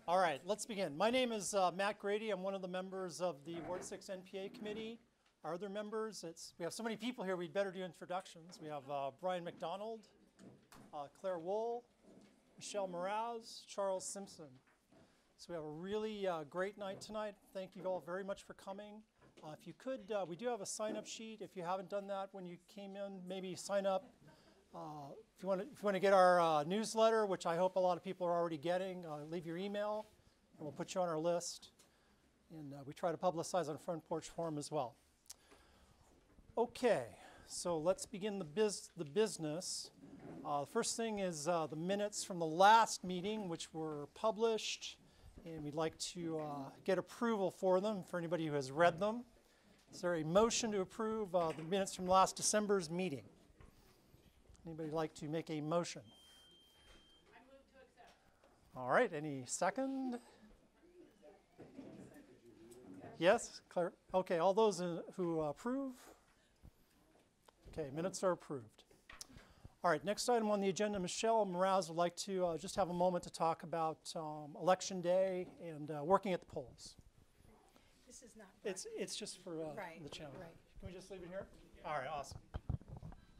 All right, let's begin. My name is Matt Grady. I'm one of the members of the Ward 6 NPA committee. Our other members, we have so many people here, we'd better do introductions. We have Brian McDonald, Claire Wool, Michelle Mraz, Charles Simpson. So we have a really great night tonight. Thank you all very much for coming. If you could, we do have a sign-up sheet. If you haven't done that when you came in, maybe sign up. If you want to get our newsletter, which I hope a lot of people are already getting, leave your email, and we'll put you on our list. And we try to publicize on Front Porch Forum as well. Okay, so let's begin the business. The first thing is the minutes from the last meeting, which were published, and we'd like to get approval for them for anybody who has read them. Is there a motion to approve the minutes from last December's meeting? Anybody like to make a motion? I move to accept. All right, any second? Yes, Claire? Okay, all those who approve? Okay, minutes are approved. All right, next item on the agenda, Michelle Mraz would like to just have a moment to talk about Election Day and working at the polls. This is not. It's just for the channel. Right. Can we just leave it here? All right, awesome.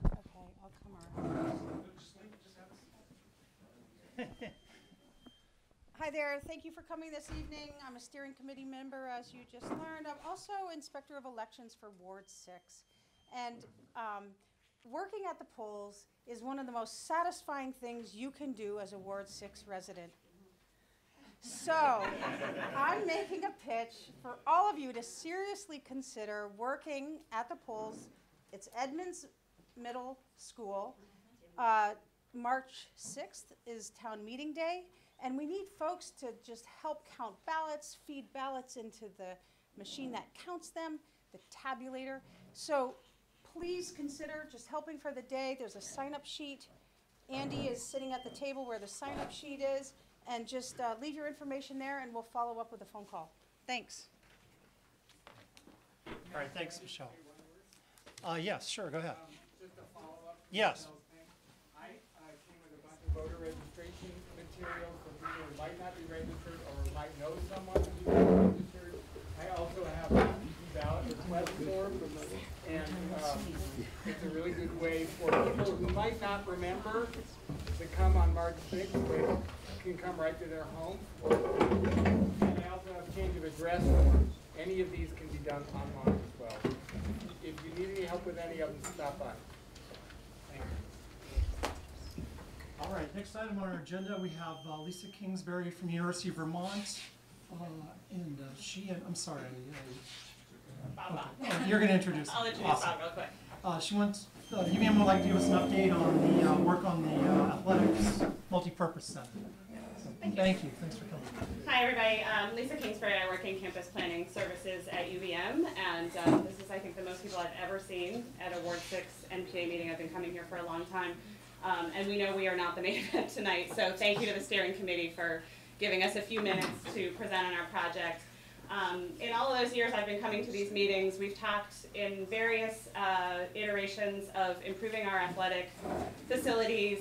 Okay, I'll come around. Hi there, thank you for coming this evening. I'm a steering committee member, as you just learned. I'm also inspector of elections for Ward 6. And working at the polls is one of the most satisfying things you can do as a Ward 6 resident. So I'm making a pitch for all of you to seriously consider working at the polls. It's Edmonds Middle School. March 6th is town meeting day, and we need folks to just help count ballots, feed ballots into the machine that counts them, the tabulator. So please consider just helping for the day. There's a sign-up sheet. Andy is sitting at the table where the sign-up sheet is, and just leave your information there, and we'll follow up with a phone call. Thanks. All right, thanks, Michelle. Yes, sure, go ahead. Just a follow-up. Yes. I came with a bunch of voter registration materials for people who might not be registered or might know someone who's registered. I also have a ballot request form, and it's a really good way for people who might not remember to come on March 6th, but can come right to their home. And I also have change of address forms. Any of these can be done online as well. If you need any help with any of them, stop by. Thank you. All right, next item on our agenda, we have Lisa Kingsbury from the University of Vermont. And I'm sorry. Bob. Okay. You're going to introduce her. I'll introduce Awesome. Bob real quick. She wants, you may would like to give us an update on the work on the athletics multipurpose center. Thank you. Thanks for coming. Hi, everybody. Lisa Kingsbury. I work in campus planning services at UVM, and this is, I think, the most people I've ever seen at a Ward 6 NPA meeting. I've been coming here for a long time, and we know we are not the main event tonight, so thank you to the steering committee for giving us a few minutes to present on our project. In all of those years I've been coming to these meetings, we've talked in various iterations of improving our athletic facilities.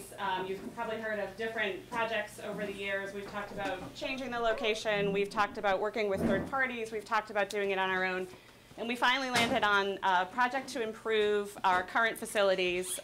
You've probably heard of different projects over the years. We've talked about changing the location. We've talked about working with third parties. We've talked about doing it on our own. And we finally landed on a project to improve our current facilities.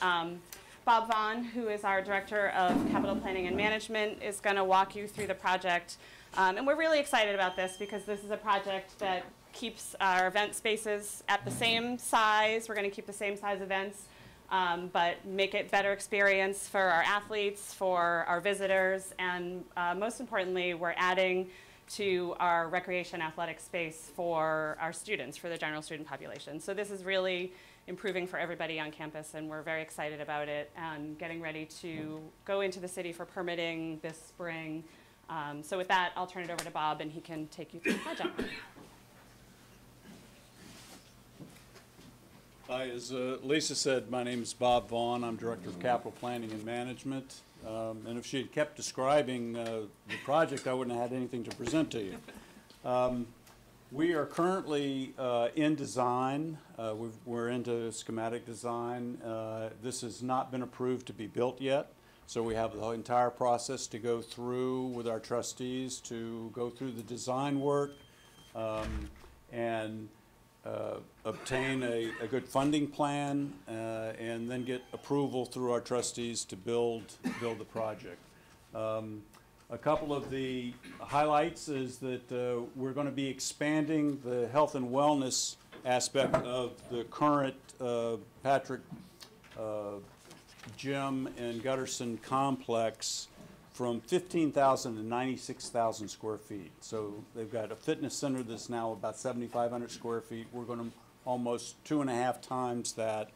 Bob Vaughn, who is our Director of Capital Planning and Management, is going to walk you through the project. And we're really excited about this because this is a project that keeps our event spaces at the same size. We're going to keep the same size events, but make it better experience for our athletes, for our visitors, and most importantly, we're adding to our recreation athletic space for our students, for the general student population. So this is really improving for everybody on campus, and we're very excited about it and getting ready to go into the city for permitting this spring. So with that, I'll turn it over to Bob, and he can take you through the project. Hi, as Lisa said, my name is Bob Vaughn. I'm Director of Capital Planning and Management. And if she had kept describing the project, I wouldn't have had anything to present to you. We are currently in design. We're into schematic design. This has not been approved to be built yet. So we have the entire process to go through with our trustees to go through the design work and obtain a good funding plan and then get approval through our trustees to build the project. A couple of the highlights is that we're going to be expanding the health and wellness aspect of the current Patrick Gym and Gutterson complex from 15,000 to 96,000 square feet. So they've got a fitness center that's now about 7,500 square feet. We're going to almost 2.5 times that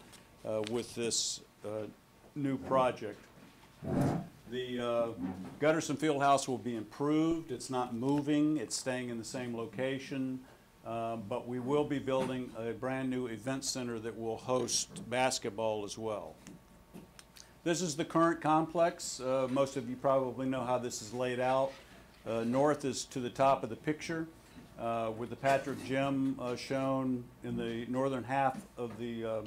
with this new project. The Gutterson Fieldhouse will be improved. It's not moving. It's staying in the same location. But we will be building a brand new event center that will host basketball as well. This is the current complex. Most of you probably know how this is laid out. North is to the top of the picture with the Patrick Gym shown in the northern half of the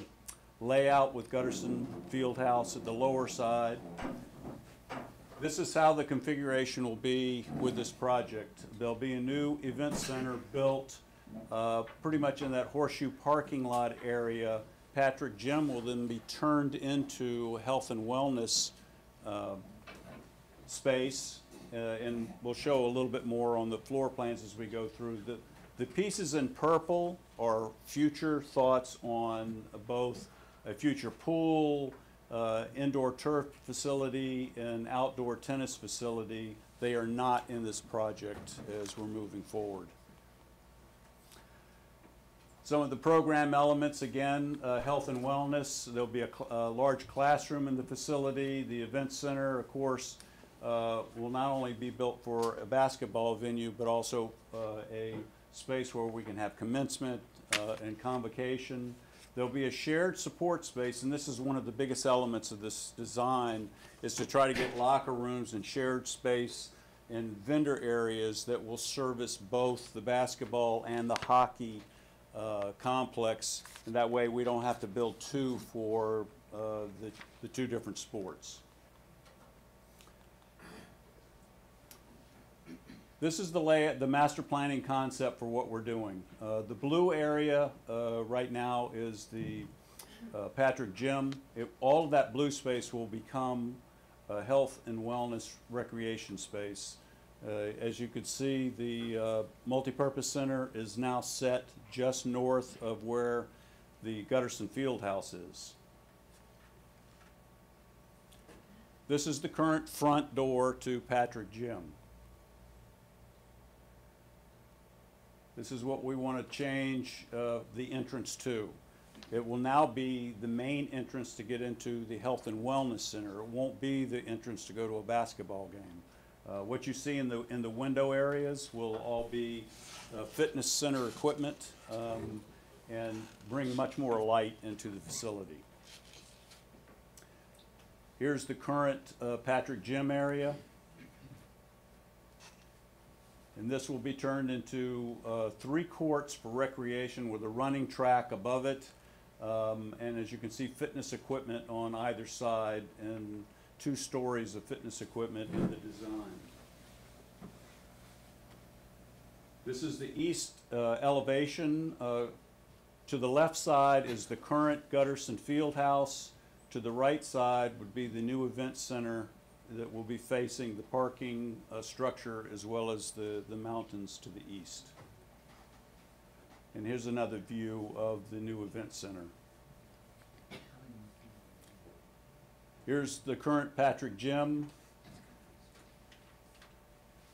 layout with Gutterson Fieldhouse at the lower side. This is how the configuration will be with this project. There'll be a new event center built pretty much in that horseshoe parking lot area. Patrick Gym will then be turned into health and wellness space, and we'll show a little bit more on the floor plans as we go through. The pieces in purple are future thoughts on both a future pool, indoor turf facility, and outdoor tennis facility. They are not in this project as we're moving forward. Some of the program elements, again, health and wellness. There'll be a large classroom in the facility. The event center, of course, will not only be built for a basketball venue, but also a space where we can have commencement and convocation. There'll be a shared support space, and this is one of the biggest elements of this design, is to try to get locker rooms and shared space and vendor areas that will service both the basketball and the hockey complex, and that way we don't have to build two for the two different sports. This is the master planning concept for what we're doing. The blue area right now is the Patrick Gym. All of that blue space will become a health and wellness recreation space. As you can see, the multipurpose center is now set just north of where the Gutterson Fieldhouse is. This is the current front door to Patrick Gym. This is what we want to change the entrance to. It will now be the main entrance to get into the Health and Wellness Center. It won't be the entrance to go to a basketball game. What you see in the window areas will all be fitness center equipment and bring much more light into the facility. Here's the current Patrick Gym area. And this will be turned into 3 courts for recreation with a running track above it. And as you can see, fitness equipment on either side and 2 stories of fitness equipment in the design. This is the east elevation. To the left side is the current Gutterson Fieldhouse. To the right side would be the new event center that will be facing the parking structure as well as the mountains to the east. And here's another view of the new event center. Here's the current Patrick Gym.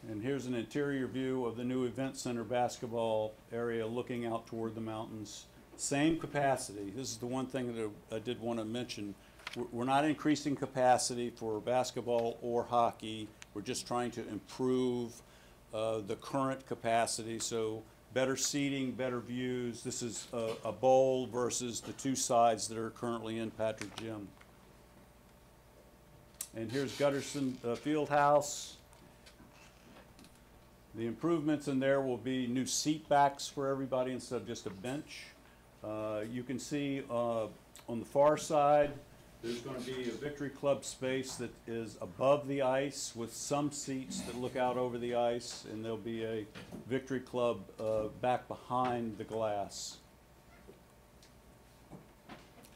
And here's an interior view of the new event center basketball area looking out toward the mountains. Same capacity. This is the one thing that I did want to mention. We're not increasing capacity for basketball or hockey. We're just trying to improve the current capacity. So better seating, better views. This is a bowl versus the 2 sides that are currently in Patrick Gym. And here's Gutterson Fieldhouse. The improvements in there will be new seat backs for everybody instead of just a bench. You can see on the far side There's going to be a Victory Club space that is above the ice with some seats that look out over the ice, and there'll be a Victory Club back behind the glass.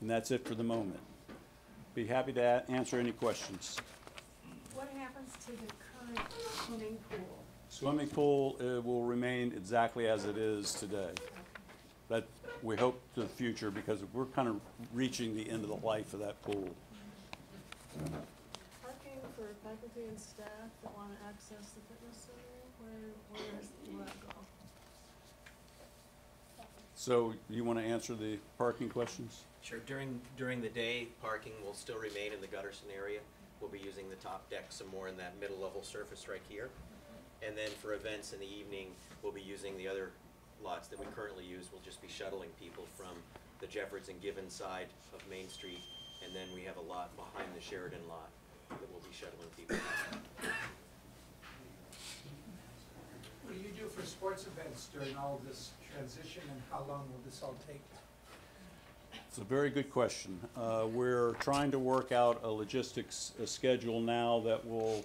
And that's it for the moment. Be happy to answer any questions. What happens to the current swimming pool? Swimming pool will remain exactly as it is today. That we hope to the future, because we're kind of reaching the end of the life of that pool. Parking for faculty and staff that want to access the fitness center, where does that go? So you want to answer the parking questions? Sure. During the day, parking will still remain in the Gutterson area. We'll be using the top deck some more in that middle level surface right here. And then for events in the evening, we'll be using the other lots that we currently use. We'll just be shuttling people from the Jeffords and Gibbons side of Main Street. And then we have a lot behind the Sheridan lot that we'll be shuttling people. What do you do for sports events during all of this transition, and how long will this all take? It's a very good question. We're trying to work out a logistics schedule now that will,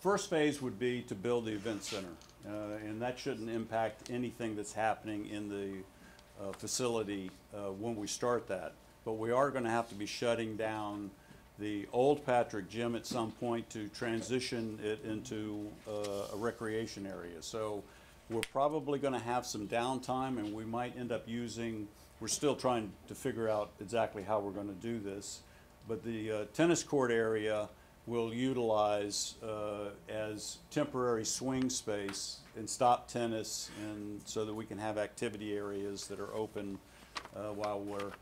first phase would be to build the event center. And that shouldn't impact anything that's happening in the facility when we start that. But we are going to have to be shutting down the old Patrick Gym at some point to transition it into a recreation area. So we're probably going to have some downtime, and we might end up using, we're still trying to figure out exactly how we're going to do this, but the tennis court area we'll utilize as temporary swing space and stop tennis, and so that we can have activity areas that are open while we're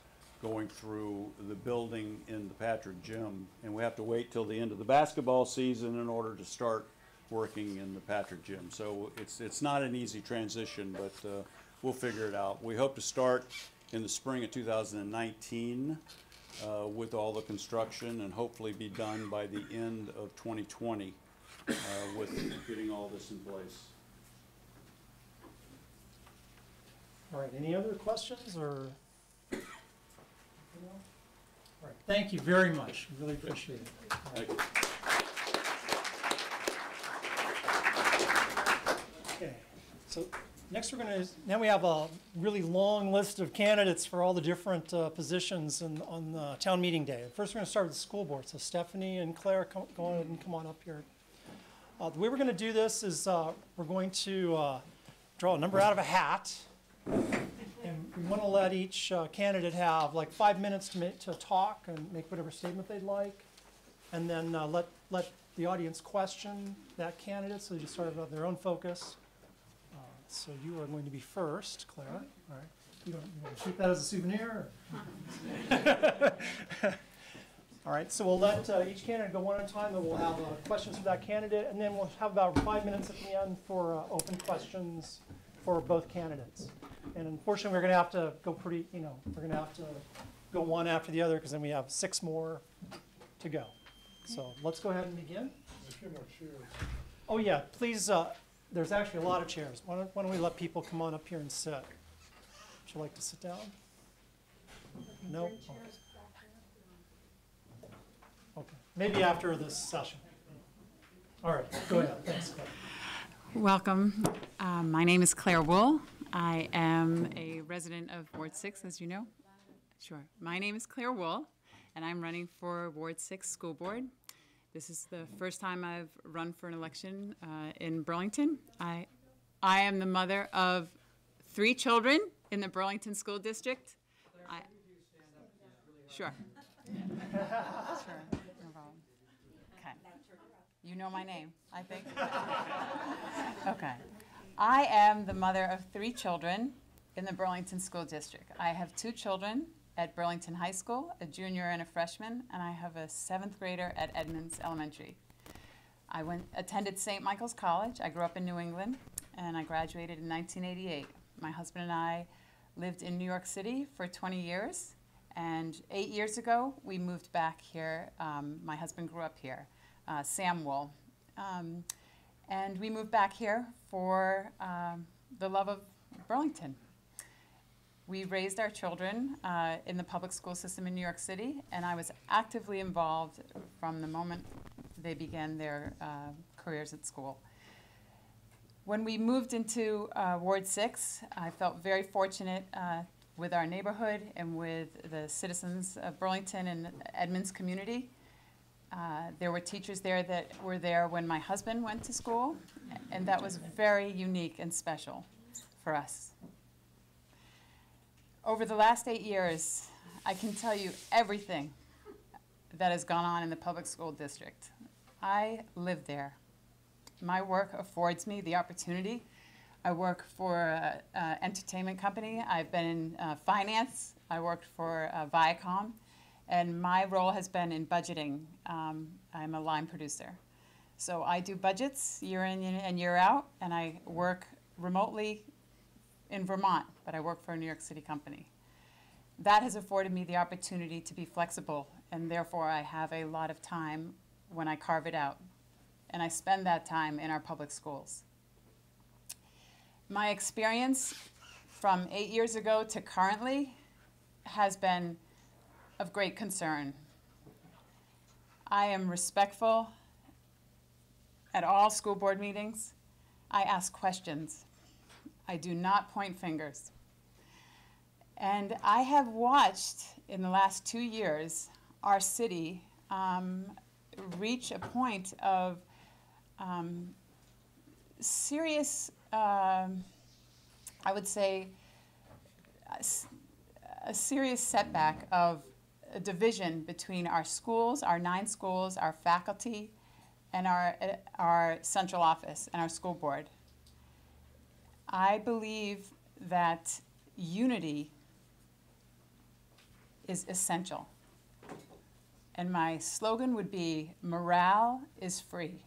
going through the building in the Patrick Gym. And we have to wait till the end of the basketball season in order to start working in the Patrick Gym. So it's not an easy transition, but we'll figure it out. We hope to start in the spring of 2019 with all the construction, and hopefully be done by the end of 2020 with getting all this in place. All right, any other questions, or? All right, thank you very much. Really appreciate it. All right. Thank you. Okay, so next now we have a really long list of candidates for all the different positions on the town meeting day. First, we're going to start with the school board. So Stephanie and Claire, go ahead and come on up here. The way we're going to do this is we're going to draw a number out of a hat. And we want to let each candidate have like 5 minutes to talk and make whatever statement they'd like. And then let the audience question that candidate, so they just sort of have their own focus. So you are going to be first, Claire. All right. You want to keep that as a souvenir? All right. So we'll let each candidate go one at a time, and we'll have questions for that candidate, and then we'll have about 5 minutes at the end for open questions for both candidates. And unfortunately, we're going to have to go pretty. We're going to have to go one after the other, because then we have 6 more to go. So let's go ahead and begin. There's a few more chairs. Oh yeah, please. There's actually a lot of chairs. Why don't we let people come on up here and sit? Would you like to sit down? No? Okay. Okay. Maybe after this session. All right, go ahead. Thanks, Claire. Welcome. My name is Claire Wool. I am a resident of Ward 6, as you know. Sure. My name is Claire Wool, and I'm running for Ward 6 School Board. This is the first time I've run for an election in Burlington. I am the mother of 3 children in the Burlington School District. Sure. Sure, no problem. Okay. You know my name, I think. Okay. I am the mother of 3 children in the Burlington School District. I have 2 children at Burlington High School, a junior and a freshman, and I have a 7th grader at Edmonds Elementary. I attended St. Michael's College. I grew up in New England, and I graduated in 1988. My husband and I lived in New York City for 20 years, and 8 years ago, we moved back here. My husband grew up here, Sam Wool. And we moved back here for the love of Burlington. We raised our children in the public school system in New York City, and I was actively involved from the moment they began their careers at school. When we moved into Ward 6, I felt very fortunate with our neighborhood and with the citizens of Burlington and Edmonds community. There were teachers there that were there when my husband went to school, and that was very unique and special for us. Over the last 8 years, I can tell you everything that has gone on in the public school district. I live there. My work affords me the opportunity. I work for an entertainment company. I've been in finance. I worked for Viacom. And my role has been in budgeting. I'm a line producer. So I do budgets year in and year out, and I work remotely in Vermont, but I work for a New York City company. That has afforded me the opportunity to be flexible, and therefore I have a lot of time when I carve it out. And I spend that time in our public schools. My experience from 8 years ago to currently has been of great concern. I am respectful at all school board meetings. I ask questions. I do not point fingers. And I have watched in the last 2 years our city reach a point of serious, I would say, a serious setback of a division between our schools, our 9 schools, our faculty, and our central office and our school board. I believe that unity is essential. And my slogan would be, morale is free.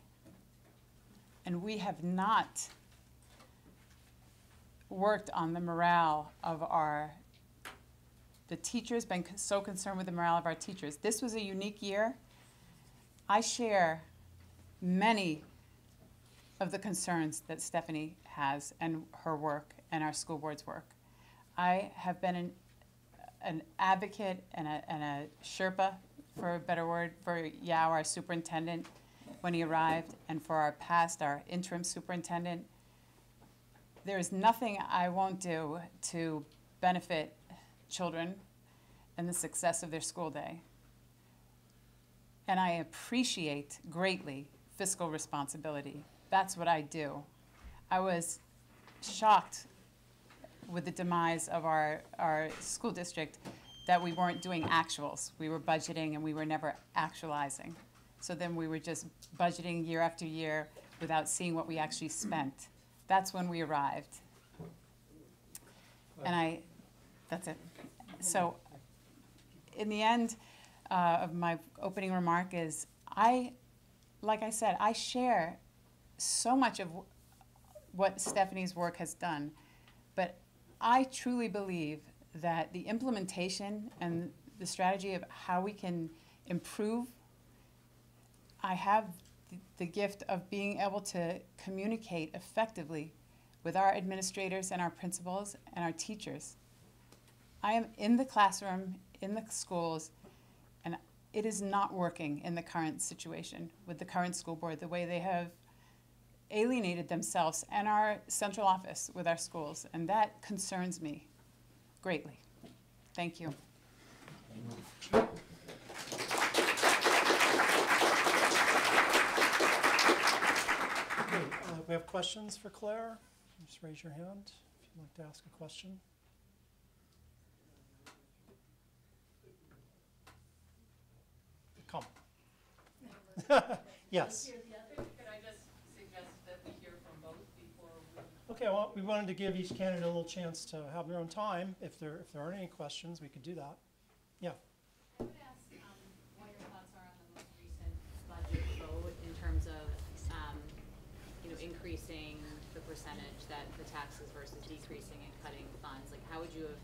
And we have not worked on the morale of the teachers, been so concerned with the morale of our teachers. This was a unique year. I share many of the concerns that Stephanie has and her work and our school board's work. I have been an advocate and a Sherpa, for a better word, for Yao, our superintendent, when he arrived, and for our interim superintendent. There is nothing I won't do to benefit children and the success of their school day. And I appreciate greatly fiscal responsibility. That's what I do. I was shocked with the demise of our school district that we weren't doing actuals. We were budgeting and we were never actualizing. So then we were just budgeting year after year without seeing what we actually spent. That's when we arrived. And that's it. So in the end of my opening remark is, like I said, I share so much of what Stephanie's work has done, but I truly believe that the implementation and the strategy of how we can improve, I have the gift of being able to communicate effectively with our administrators and our principals and our teachers. I am in the classroom, in the schools, and it is not working in the current situation with the current school board, the way they have alienated themselves and our central office with our schools, and that concerns me greatly. Thank you. We have questions for Claire. Just raise your hand if you'd like to ask a question. Come. Yes. Could I just suggest that we hear from both before we... Okay, well, we wanted to give each candidate a little chance to have their own time. If there aren't any questions, we could do that. Yeah. I would ask what your thoughts are on the most recent budget vote in terms of increasing the percentage that the taxes versus decreasing and cutting funds. Like, how would you have,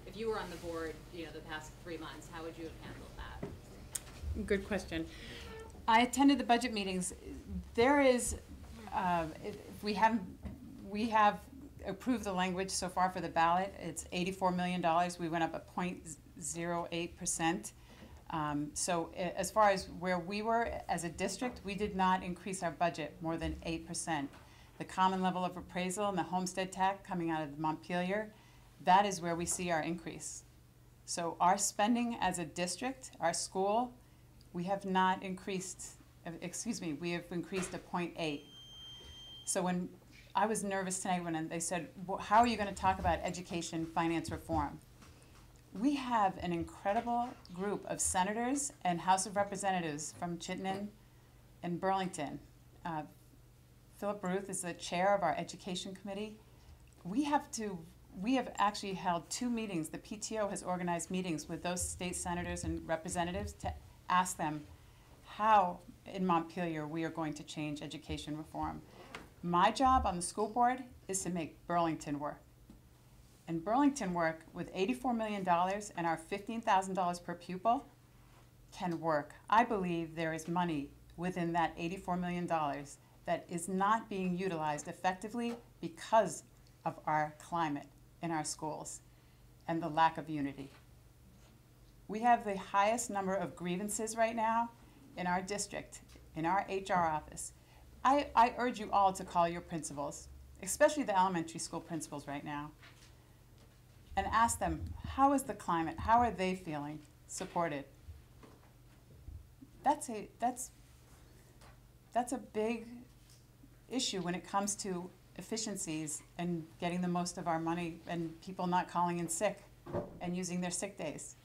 if you were on the board, the past 3 months, how would you have handled that? Good question. I attended the budget meetings. There is, we have approved the language so far for the ballot. It's $84 million. We went up a 0.08%. So as far as where we were as a district, we did not increase our budget more than 8%. The common level of appraisal and the homestead tax coming out of Montpelier, that is where we see our increase. So our spending as a district, our school, we have not increased, we have increased a 0.8. So when I was nervous tonight when they said, well, how are you going to talk about education finance reform? We have an incredible group of senators and House of Representatives from Chittenden and Burlington. Philip Ruth is the chair of our education committee. We have actually held 2 meetings. The PTO has organized meetings with those state senators and representatives to ask them how in Montpelier we are going to change education reform. My job on the school board is to make Burlington work. And Burlington work with $84 million and our $15,000 per pupil can work. I believe there is money within that $84 million that is not being utilized effectively because of our climate in our schools and the lack of unity. We have the highest number of grievances right now in our district, in our HR office. I urge you all to call your principals, especially the elementary school principals right now, and ask them, how is the climate? How are they feeling supported? That's a big issue when it comes to efficiencies and getting the most of our money and people not calling in sick and using their sick days.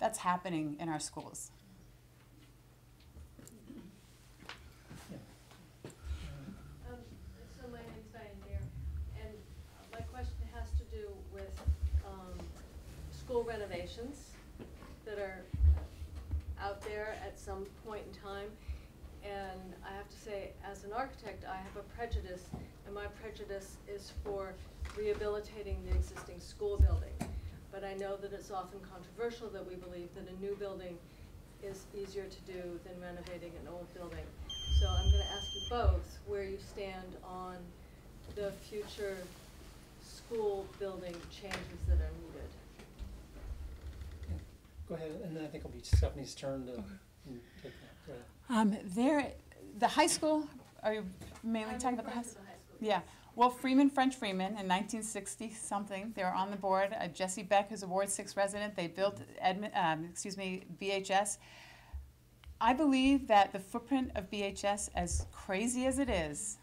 That's happening in our schools. So my name's Diane Deere, and my question has to do with school renovations that are out there at some point in time. And I have to say, as an architect, I have a prejudice, and my prejudice is for rehabilitating the existing school building. But I know that it's often controversial that we believe that a new building is easier to do than renovating an old building. So I'm going to ask you both where you stand on the future school building changes that are needed. Go ahead, and then I think it'll be Stephanie's turn to take that. Go ahead. The high school, are you mainly talking about the high school? Yeah. Well, French Freeman in 1960 something, they were on the board. Jesse Beck, who's a Ward 6 resident, they built BHS. I believe that the footprint of BHS, as crazy as it is,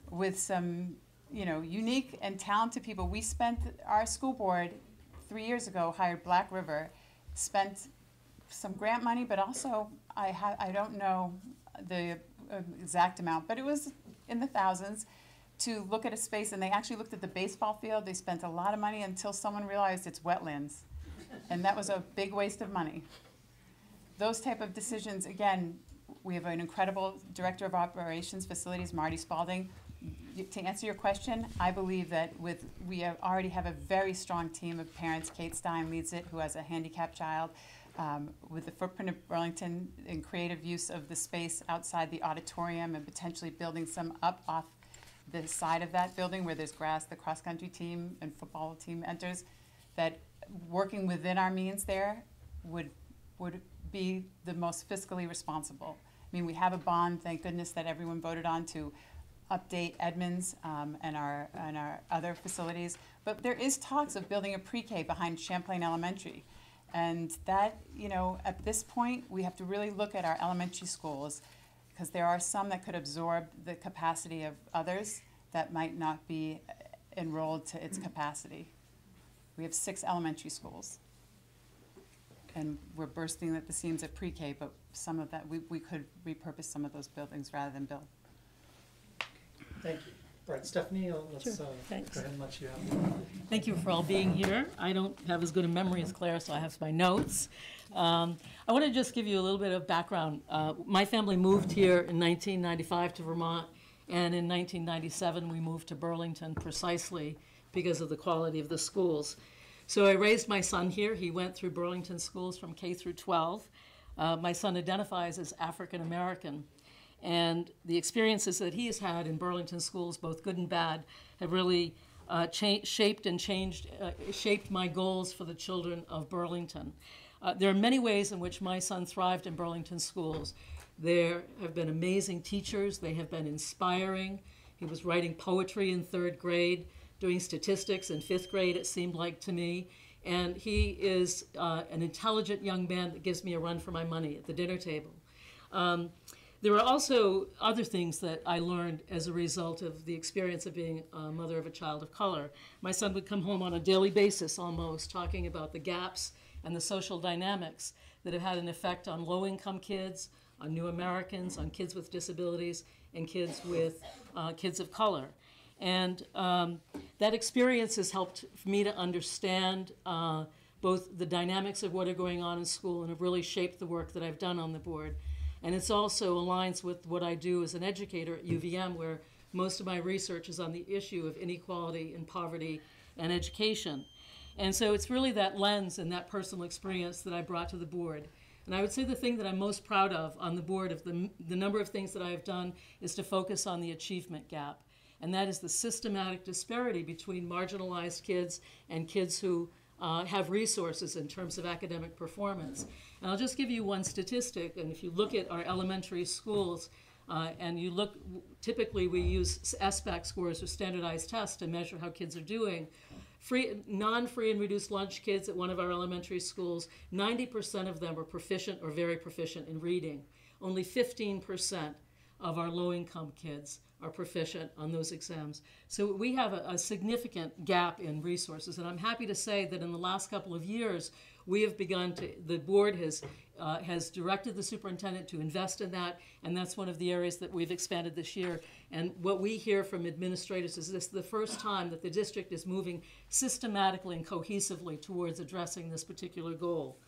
with some, unique and talented people, we spent, our school board 3 years ago hired Black River, spent some grant money, but also I don't know the exact amount, but it was in the thousands to look at a space, and they actually looked at the baseball field. They spent a lot of money until someone realized it's wetlands, and that was a big waste of money. Those type of decisions, again, we have an incredible director of operations facilities, Marty Spalding. To answer your question, I believe that we already have a very strong team of parents. Kate Stein leads it, who has a handicapped child. With the footprint of Burlington and creative use of the space outside the auditorium and potentially building some up off the side of that building where there's grass, the cross-country team and football team enters, that working within our means there would be the most fiscally responsible. I mean, we have a bond, thank goodness, that everyone voted on to update Edmonds and our other facilities, but there is talks of building a pre-K behind Champlain Elementary. And that, at this point, we have to really look at our elementary schools, because there are some that could absorb the capacity of others that might not be enrolled to its capacity. We have 6 elementary schools. And we're bursting at the seams at pre-K, but some of that, we could repurpose some of those buildings rather than build. Thank you. All right, Stephanie, let's go ahead and let you have. Thank you for all being here. I don't have as good a memory as Claire, so I have my notes. I want to just give you a little bit of background. My family moved here in 1995 to Vermont, and in 1997 we moved to Burlington precisely because of the quality of the schools. So I raised my son here. He went through Burlington schools from K through 12. My son identifies as African American. And the experiences that he has had in Burlington schools, both good and bad, have really shaped my goals for the children of Burlington. There are many ways in which my son thrived in Burlington schools. There have been amazing teachers. They have been inspiring. He was writing poetry in 3rd grade, doing statistics in 5th grade, it seemed like to me. And he is an intelligent young man that gives me a run for my money at the dinner table. There are also other things that I learned as a result of the experience of being a mother of a child of color. My son would come home on a daily basis almost talking about the gaps and the social dynamics that have had an effect on low-income kids, on new Americans, on kids with disabilities, and kids of color. And that experience has helped me to understand both the dynamics of what are going on in school and have really shaped the work that I've done on the board. And it's also aligns with what I do as an educator at UVM, where most of my research is on the issue of inequality and poverty and education. And so it's really that lens and that personal experience that I brought to the board. And I would say the thing that I'm most proud of on the board of the number of things that I have done is to focus on the achievement gap. And that is the systematic disparity between marginalized kids and kids who have resources in terms of academic performance. And I'll just give you one statistic, and if you look at our elementary schools, and you look, typically we use SBAC scores or standardized tests to measure how kids are doing. Non-free and reduced lunch kids at one of our elementary schools, 90% of them are proficient or very proficient in reading. Only 15% of our low-income kids are proficient on those exams. So we have a significant gap in resources, and I'm happy to say that in the last couple of years, we have begun to, the board has directed the superintendent to invest in that, and that's one of the areas that we've expanded this year. And what we hear from administrators is this is the first time that the district is moving systematically and cohesively towards addressing this particular goal.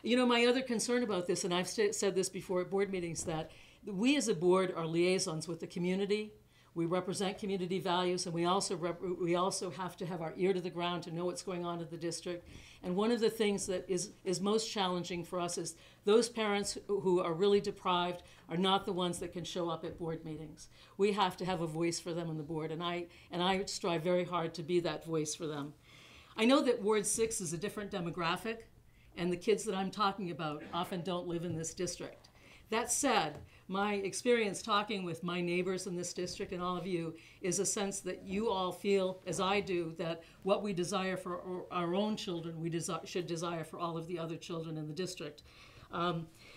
You know, my other concern about this, and I've said this before at board meetings, that we as a board are liaisons with the community. We represent community values, and we also have to have our ear to the ground to know what's going on in the district. And one of the things that is most challenging for us is those parents who are really deprived are not the ones that can show up at board meetings. We have to have a voice for them on the board, and I strive very hard to be that voice for them. I know that Ward 6 is a different demographic, and the kids that I'm talking about often don't live in this district. That said, my experience talking with my neighbors in this district and all of you is a sense that you all feel, as I do, that what we desire for our own children, we should desire for all of the other children in the district.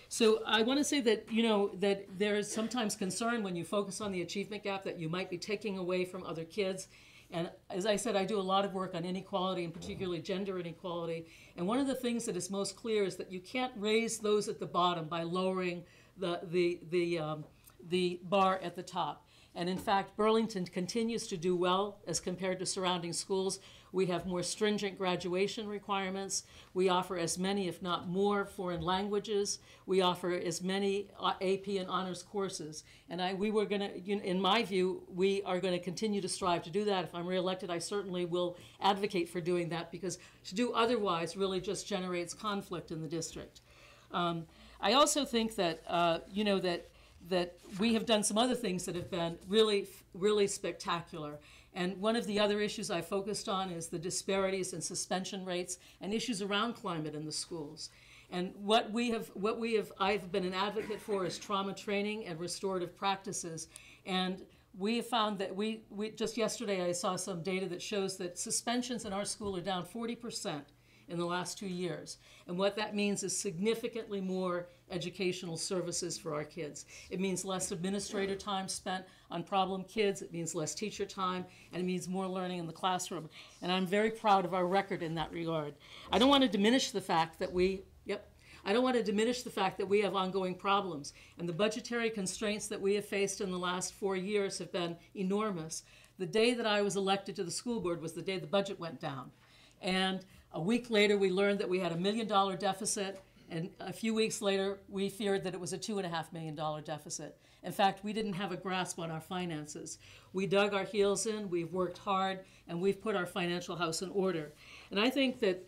So I want to say that, you know, that there is sometimes concern when you focus on the achievement gap that you might be taking away from other kids. And as I said, I do a lot of work on inequality, and particularly gender inequality. And one of the things that is most clear is that you can't raise those at the bottom by lowering the bar at the top. And in fact, Burlington continues to do well as compared to surrounding schools. We have more stringent graduation requirements. We offer as many, if not more, foreign languages. We offer as many AP and honors courses. And in my view, we are going to continue to strive to do that. If I'm reelected, I certainly will advocate for doing that, because to do otherwise really just generates conflict in the district. I also think that, you know, that we have done some other things that have been really, really spectacular. And one of the other issues I focused on is the disparities in suspension rates and issues around climate in the schools. And I've been an advocate for is trauma training and restorative practices. And we have found that just yesterday I saw some data that shows that suspensions in our school are down 40% in the last 2 years. And what that means is significantly more educational services for our kids. It means less administrator time spent on problem kids, it means less teacher time, and it means more learning in the classroom. And I'm very proud of our record in that regard. I don't want to diminish the fact that we have ongoing problems. And the budgetary constraints that we have faced in the last 4 years have been enormous. The day that I was elected to the school board was the day the budget went down. And a week later, we learned that we had $1 million deficit, and a few weeks later, we feared that it was a $2.5 million deficit. In fact, we didn't have a grasp on our finances. We dug our heels in, we've worked hard, and we've put our financial house in order. And I think that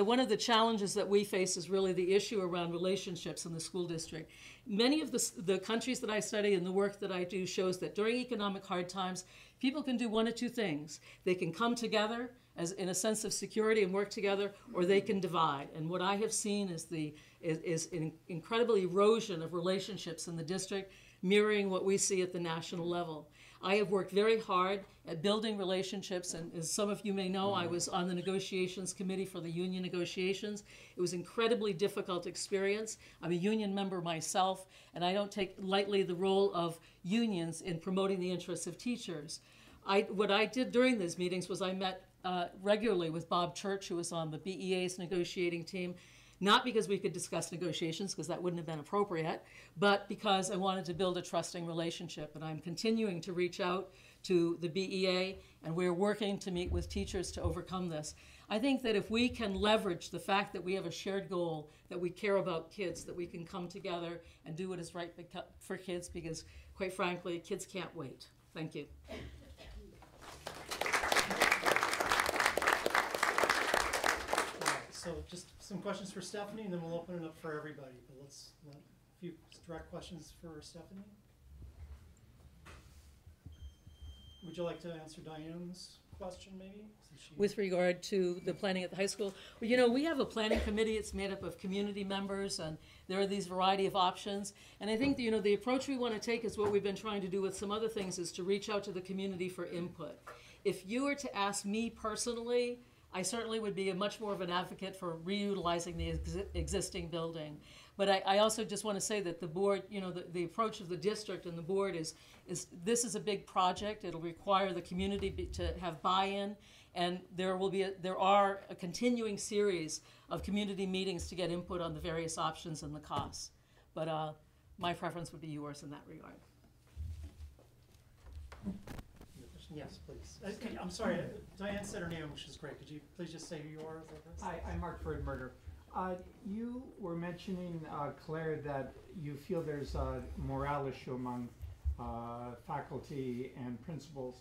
one of the challenges that we face is really the issue around relationships in the school district. Many of the countries that I study and the work that I do shows that during economic hard times, people can do one of two things. They can come together as in a sense of security and work together, or they can divide. And what I have seen is an incredible erosion of relationships in the district, mirroring what we see at the national level. I have worked very hard at building relationships, and as some of you may know, I was on the negotiations committee for the union negotiations. It was an incredibly difficult experience. I'm a union member myself, and I don't take lightly the role of unions in promoting the interests of teachers. What I did during these meetings was I met regularly with Bob Church, who was on the BEA's negotiating team, not because we could discuss negotiations, because that wouldn't have been appropriate, but because I wanted to build a trusting relationship. And I'm continuing to reach out to the BEA, and we're working to meet with teachers to overcome this. I think that if we can leverage the fact that we have a shared goal, that we care about kids, that we can come together and do what is right for kids, because quite frankly, kids can't wait. Thank you. So just some questions for Stephanie, and then we'll open it up for everybody. But let's a few direct questions for Stephanie. Would you like to answer Diane's question, maybe? With regard to the planning at the high school, well, you know, we have a planning committee. It's made up of community members, and there are these variety of options. And I think, you know, the approach we want to take is what we've been trying to do with some other things, is to reach out to the community for input. If you were to ask me personally, I certainly would be much more of an advocate for reutilizing the existing building. But I also just want to say that the board, you know, the approach of the district and the board is this is a big project. It'll require the community to have buy-in, and there are a continuing series of community meetings to get input on the various options and the costs. But my preference would be yours in that regard. Yes, please. I'm sorry, Diane said her name, which is great. Could you please just say who you are? Hi, I'm Mark Ferdberger. You were mentioning, Claire, that you feel there's a morale issue among faculty and principals.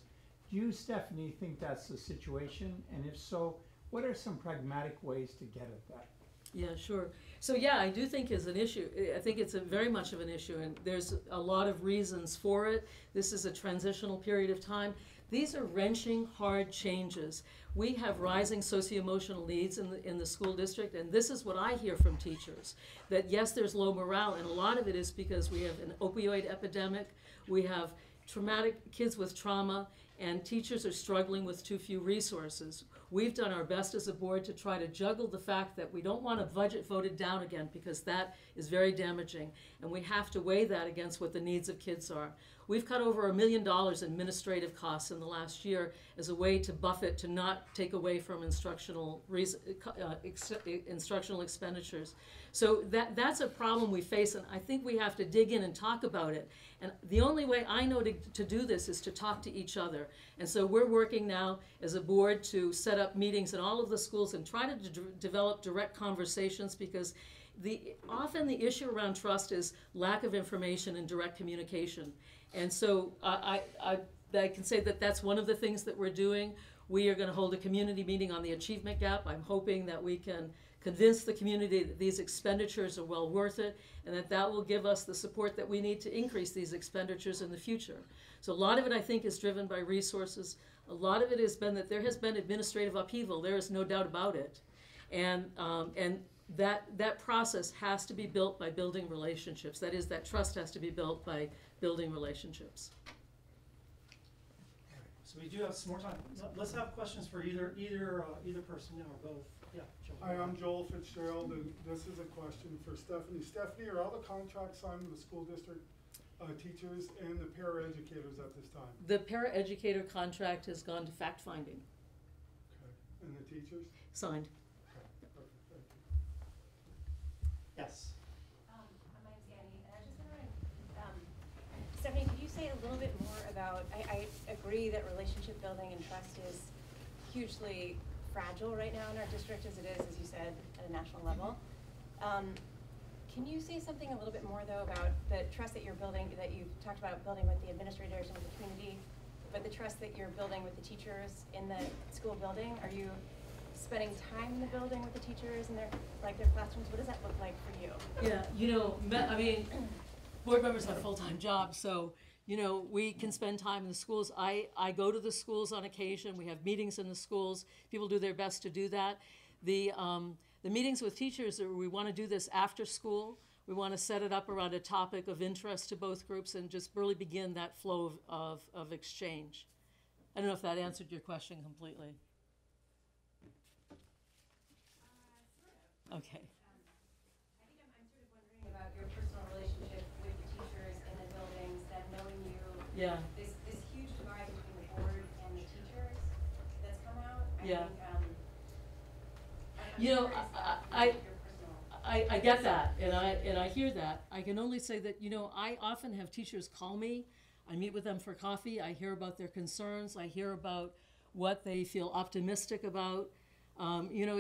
Do you, Stephanie, think that's the situation? And if so, what are some pragmatic ways to get at that? Yeah, sure. So yeah, I do think it's an issue. I think it's very much of an issue, and there's a lot of reasons for it. This is a transitional period of time. These are wrenching, hard changes. We have rising socio-emotional needs in the school district, and this is what I hear from teachers, that yes, there's low morale, and a lot of it is because we have an opioid epidemic, we have traumatic kids with trauma, and teachers are struggling with too few resources. We've done our best as a board to try to juggle the fact that we don't want a budget voted down again, because that is very damaging, and we have to weigh that against what the needs of kids are. We've cut over $1 million in administrative costs in the last year as a way to buffet, to not take away from instructional expenditures. So that's a problem we face, and I think we have to dig in and talk about it. And the only way I know to do this is to talk to each other. And so we're working now as a board to set up meetings in all of the schools and try to develop direct conversations, because often the issue around trust is lack of information and direct communication. And so I can say that that's one of the things that we're doing. We are going to hold a community meeting on the achievement gap. I'm hoping that we can convince the community that these expenditures are well worth it, and that will give us the support that we need to increase these expenditures in the future. So a lot of it, I think, is driven by resources. A lot of it has been that there has been administrative upheaval. There is no doubt about it. And that process has to be built by building relationships. That is, that trust has to be built by building relationships. So we do have some more time. Let's have questions for either person now, or both. Yeah, Joel. Hi, I'm Joel Fitzgerald, and this is a question for Stephanie. Stephanie, are all the contracts signed with the school district teachers and the paraeducators at this time? The paraeducator contract has gone to fact finding. Okay. And the teachers? Signed. Okay, perfect, thank you. Yes. My name's Annie, and I was just wondering, Stephanie, could you say a little bit more about, I agree that relationship building and trust is hugely fragile right now in our district, as it is, as you said, at a national level. Can you say something a little bit more, though, about the trust that you're building, that you talked about building with the administrators and with the community, but the trust that you're building with the teachers in the school building? Are you spending time in the building with the teachers and their classrooms? What does that look like for you? Yeah, you know, I mean, board members have full-time jobs, so, you know, we can spend time in the schools. I go to the schools on occasion. We have meetings in the schools. People do their best to do that. The meetings with teachers, we want to do this after school. We want to set it up around a topic of interest to both groups and just really begin that flow of exchange. I don't know if that answered your question completely. Okay. I think I'm sort of wondering about your personal relationship with the teachers in the buildings, that knowing you, Yeah. this huge divide between the board and the teachers that's come out. Yeah. I'm You know, curious about your personal. I get that, and I hear that. I can only say that, you know, I often have teachers call me. I meet with them for coffee. I hear about their concerns. I hear about what they feel optimistic about. You know,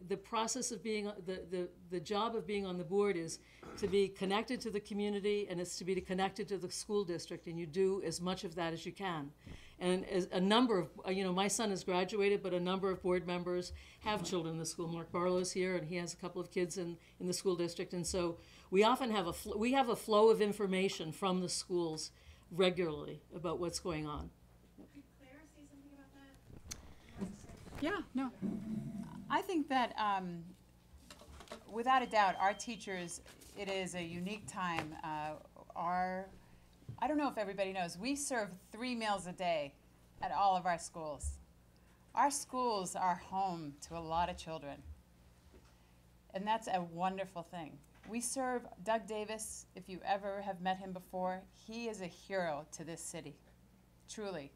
the process of being, the job of being on the board is to be connected to the community, and it's to be connected to the school district, and you do as much of that as you can. And as a number of, you know, my son has graduated, but a number of board members have children in the school. Mark Barlow's here, and he has a couple of kids in the school district, and so we often have a flow of information from the schools regularly about what's going on. Could Claire say something about that? Yeah, no. I think that without a doubt, our teachers, it is a unique time. I don't know if everybody knows, we serve 3 meals a day at all of our schools. Our schools are home to a lot of children, and that's a wonderful thing. We serve Doug Davis. If you ever have met him before, he is a hero to this city, truly.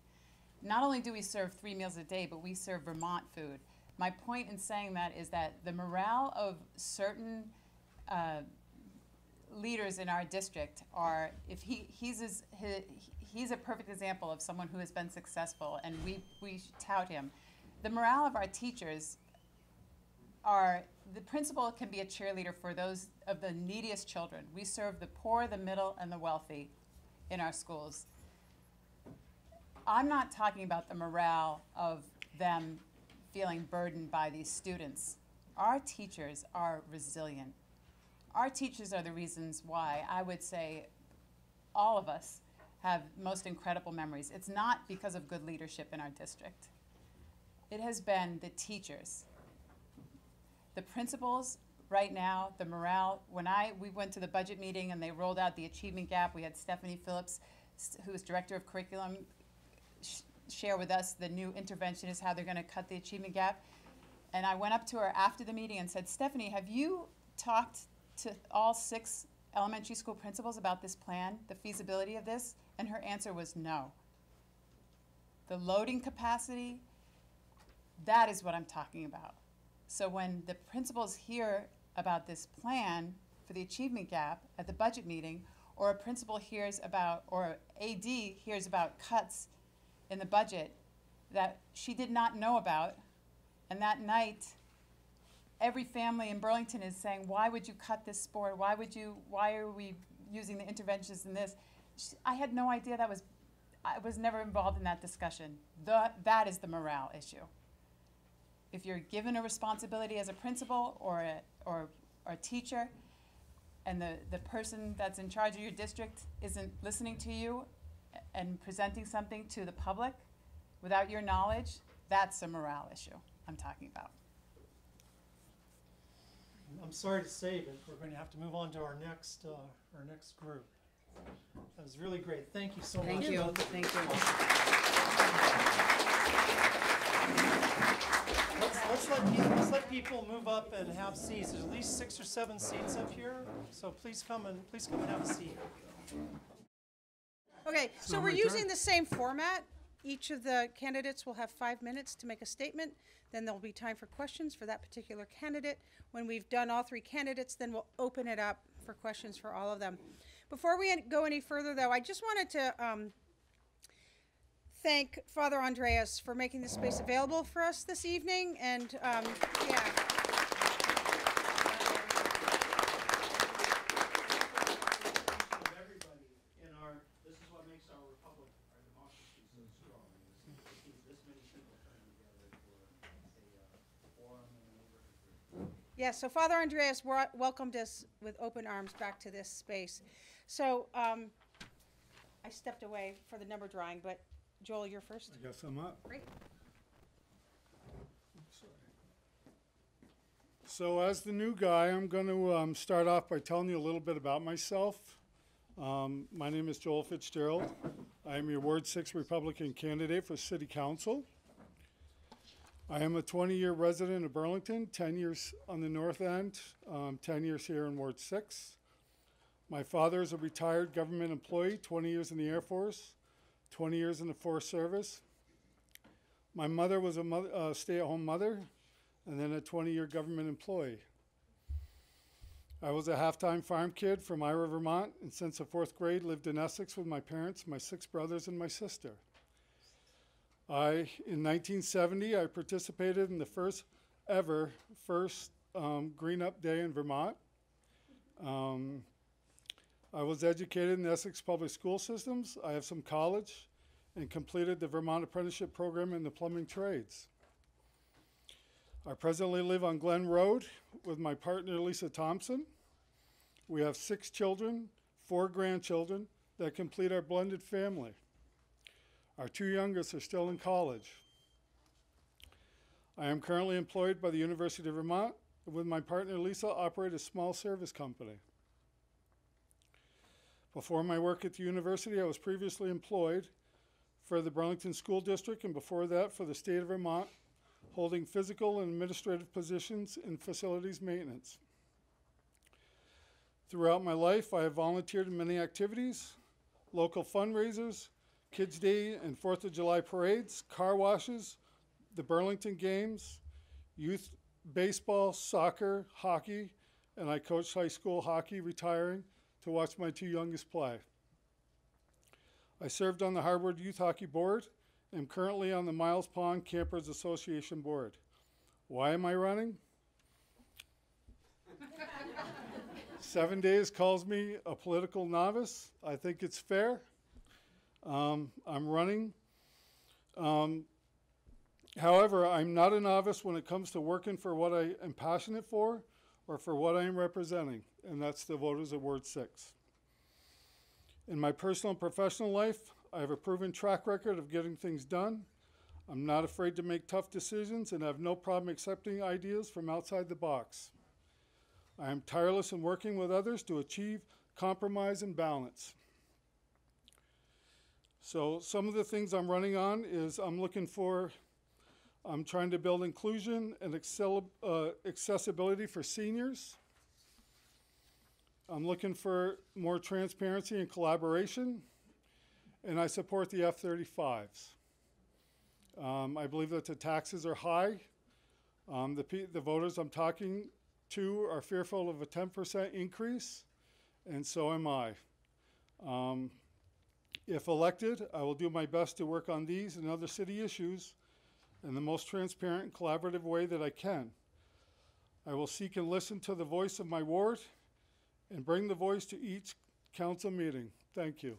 Not only do we serve 3 meals a day, but we serve Vermont food. My point in saying that is that the morale of certain leaders in our district are, if he's a perfect example of someone who has been successful, and we tout him. The morale of our teachers are, the principal can be a cheerleader for those of the neediest children. We serve the poor, the middle, and the wealthy in our schools. I'm not talking about the morale of them feeling burdened by these students. Our teachers are resilient. Our teachers are the reasons why I would say all of us have most incredible memories. It's not because of good leadership in our district. It has been the teachers. The principals right now, the morale, we went to the budget meeting and they rolled out the achievement gap, we had Stephanie Phillips, who is director of curriculum, share with us the new intervention is how they're going to cut the achievement gap. And I went up to her after the meeting and said, Stephanie, have you talked to all 6 elementary school principals about this plan, the feasibility of this? And her answer was no. The loading capacity, that is what I'm talking about. So when the principals hear about this plan for the achievement gap at the budget meeting, or a principal hears about, or AD hears about cuts in the budget that she did not know about, and that night every family in Burlington is saying, why would you cut this sport? Why are we using the interventions in this? I had no idea I was never involved in that discussion. That is the morale issue. If you're given a responsibility as a principal or a teacher, and the person that's in charge of your district isn't listening to you and presenting something to the public without your knowledge, that's a morale issue I'm talking about. I'm sorry to say, but we're going to have to move on to our next group. That was really great. Thank you so much. Thank you. Thank you. Let's let people move up and have seats. There's at least 6 or 7 seats up here, so please come and have a seat. Okay, so we're using the same format. Each of the candidates will have 5 minutes to make a statement. Then there'll be time for questions for that particular candidate. When we've done all 3 candidates, then we'll open it up for questions for all of them. Before we go any further, though, I just wanted to thank Father Andreas for making this space available for us this evening. And yeah. Yes, so Father Andreas welcomed us with open arms back to this space. So I stepped away for the number drawing, but Joel, you're first. I guess I'm up. Great. So as the new guy, I'm going to start off by telling you a little bit about myself. My name is Joel Fitzgerald. I am your Ward 6 Republican candidate for City Council. I am a 20-year resident of Burlington, 10 years on the north end, 10 years here in Ward 6. My father is a retired government employee, 20 years in the Air Force, 20 years in the Forest Service. My mother was a stay-at-home mother, and then a 20-year government employee. I was a half-time farm kid from Ira, Vermont, and since the 4th grade lived in Essex with my parents, my 6 brothers, and my sister. In 1970, I participated in the first Green Up Day in Vermont. I was educated in the Essex public school systems. I have some college and completed the Vermont apprenticeship program in the plumbing trades. I presently live on Glen Road with my partner, Lisa Thompson. We have 6 children, 4 grandchildren that complete our blended family. Our 2 youngest are still in college. I am currently employed by the University of Vermont, and with my partner, Lisa, operate a small service company. Before my work at the university, I was previously employed for the Burlington School District, and before that for the state of Vermont, holding physical and administrative positions in facilities maintenance. Throughout my life, I have volunteered in many activities, local fundraisers, Kids' Day and 4th of July parades, car washes, the Burlington Games, youth baseball, soccer, hockey, and I coached high school hockey, retiring to watch my 2 youngest play. I served on the Harvard Youth Hockey Board and am currently on the Miles Pond Campers Association Board. Why am I running? 7 Days calls me a political novice. I think it's fair. I'm running. However, I'm not a novice when it comes to working for what I am passionate for or for what I am representing, and that's the voters of Ward 6. In my personal and professional life, I have a proven track record of getting things done. I'm not afraid to make tough decisions and have no problem accepting ideas from outside the box. I am tireless in working with others to achieve compromise and balance. So some of the things I'm running on is I'm trying to build inclusion and accessibility for seniors. I'm looking for more transparency and collaboration, and I support the F-35s. I believe that the taxes are high. The voters I'm talking to are fearful of a 10% increase, and so am I. If elected, I will do my best to work on these and other city issues in the most transparent and collaborative way that I can. I will seek and listen to the voice of my ward and bring the voice to each council meeting. Thank you.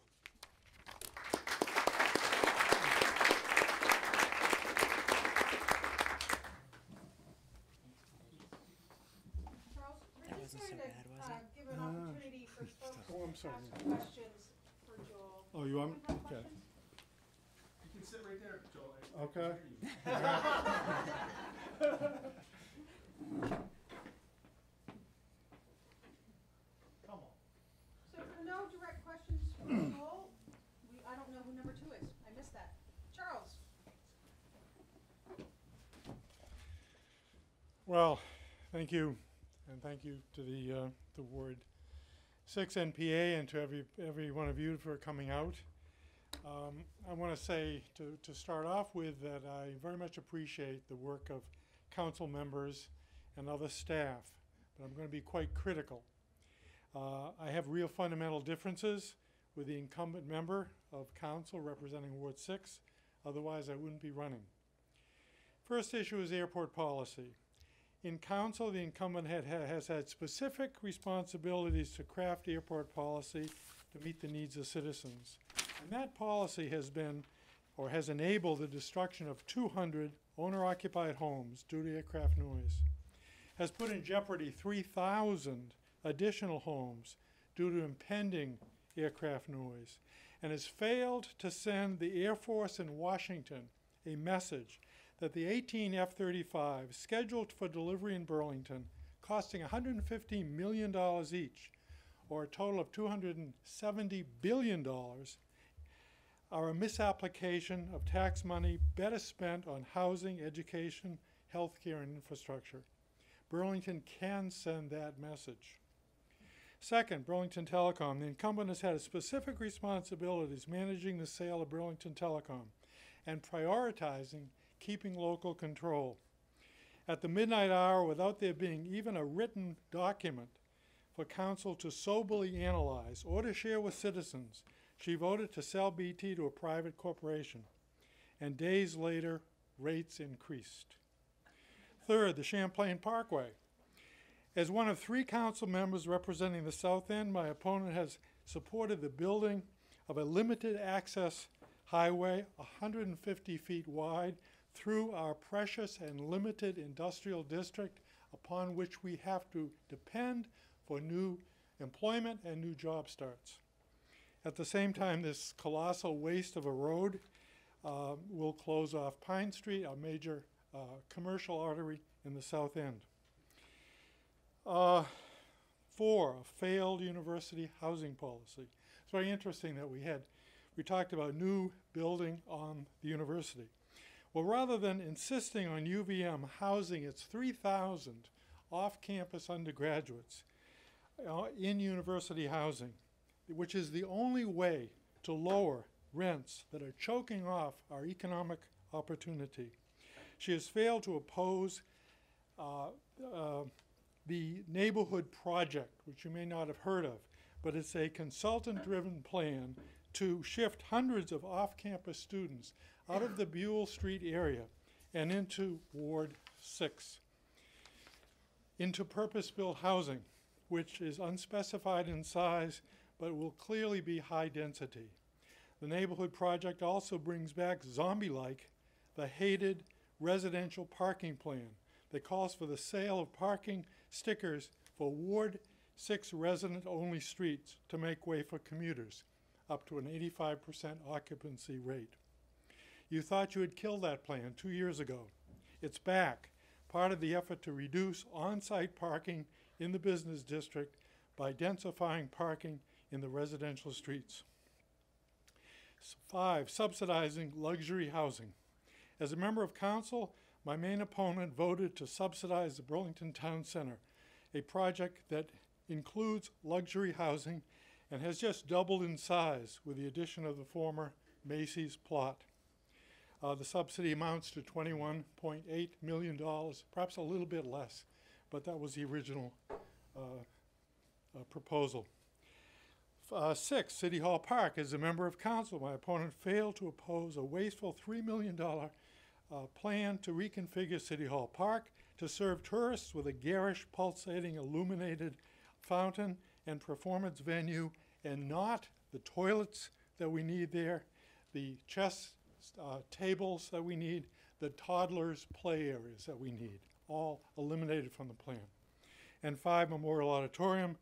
Charles, we're just going to give an opportunity for folks Oh, I'm to sorry. ask questions for Joel. Oh, you want? Anyone have Okay. questions? You can sit right there, Joel. Okay. Come on. So if there are no direct questions for Joel, I don't know who number 2 is. I missed that. Charles. Well, thank you, and thank you to the Ward 6 NPA and to every one of you for coming out. I want to say to start off with that I very much appreciate the work of council members and other staff, but I'm going to be quite critical. I have real fundamental differences with the incumbent member of council representing Ward 6, otherwise I wouldn't be running. First issue is airport policy. In council, the incumbent has had specific responsibilities to craft airport policy to meet the needs of citizens. And that policy has been, or has enabled the destruction of 200 owner-occupied homes due to aircraft noise. has put in jeopardy 3,000 additional homes due to impending aircraft noise, and has failed to send the Air Force in Washington a message that the 18 F-35s scheduled for delivery in Burlington, costing $150 million each, or a total of $270 billion, are a misapplication of tax money better spent on housing, education, healthcare, and infrastructure. Burlington can send that message. Second, Burlington Telecom. The incumbent has had specific responsibilities managing the sale of Burlington Telecom and prioritizing keeping local control. At the midnight hour, without there being even a written document for council to soberly analyze or to share with citizens, she voted to sell BT to a private corporation. And days later, rates increased. Third, the Champlain Parkway. As one of 3 council members representing the South End, my opponent has supported the building of a limited access highway 150 feet wide through our precious and limited industrial district upon which we have to depend for new employment and new job starts. At the same time, this colossal waste of a road will close off Pine Street, a major commercial artery in the South End. 4, a failed university housing policy. It's very interesting that we talked about new building on the university. Well, rather than insisting on UVM housing its 3,000 off-campus undergraduates in university housing, which is the only way to lower rents that are choking off our economic opportunity, she has failed to oppose the neighborhood project, which you may not have heard of, but it's a consultant-driven plan to shift hundreds of off-campus students out of the Buell Street area and into Ward 6, into purpose-built housing, which is unspecified in size, but will clearly be high density. The neighborhood project also brings back zombie-like the hated residential parking plan that calls for the sale of parking stickers for Ward 6 resident-only streets to make way for commuters, up to an 85% occupancy rate. You thought you had killed that plan 2 years ago. It's back, part of the effort to reduce on-site parking in the business district by densifying parking in the residential streets. 5, subsidizing luxury housing. As a member of council, my main opponent voted to subsidize the Burlington Town Center, a project that includes luxury housing and has just doubled in size with the addition of the former Macy's plot. The subsidy amounts to $21.8 million, perhaps a little bit less, but that was the original proposal. 6, City Hall Park. As a member of council, my opponent failed to oppose a wasteful $3 million plan to reconfigure City Hall Park to serve tourists with a garish, pulsating, illuminated fountain and performance venue, and not the toilets that we need there, the chess tables that we need, the toddlers' play areas that we need, all eliminated from the plan. And 5, Memorial Auditorium,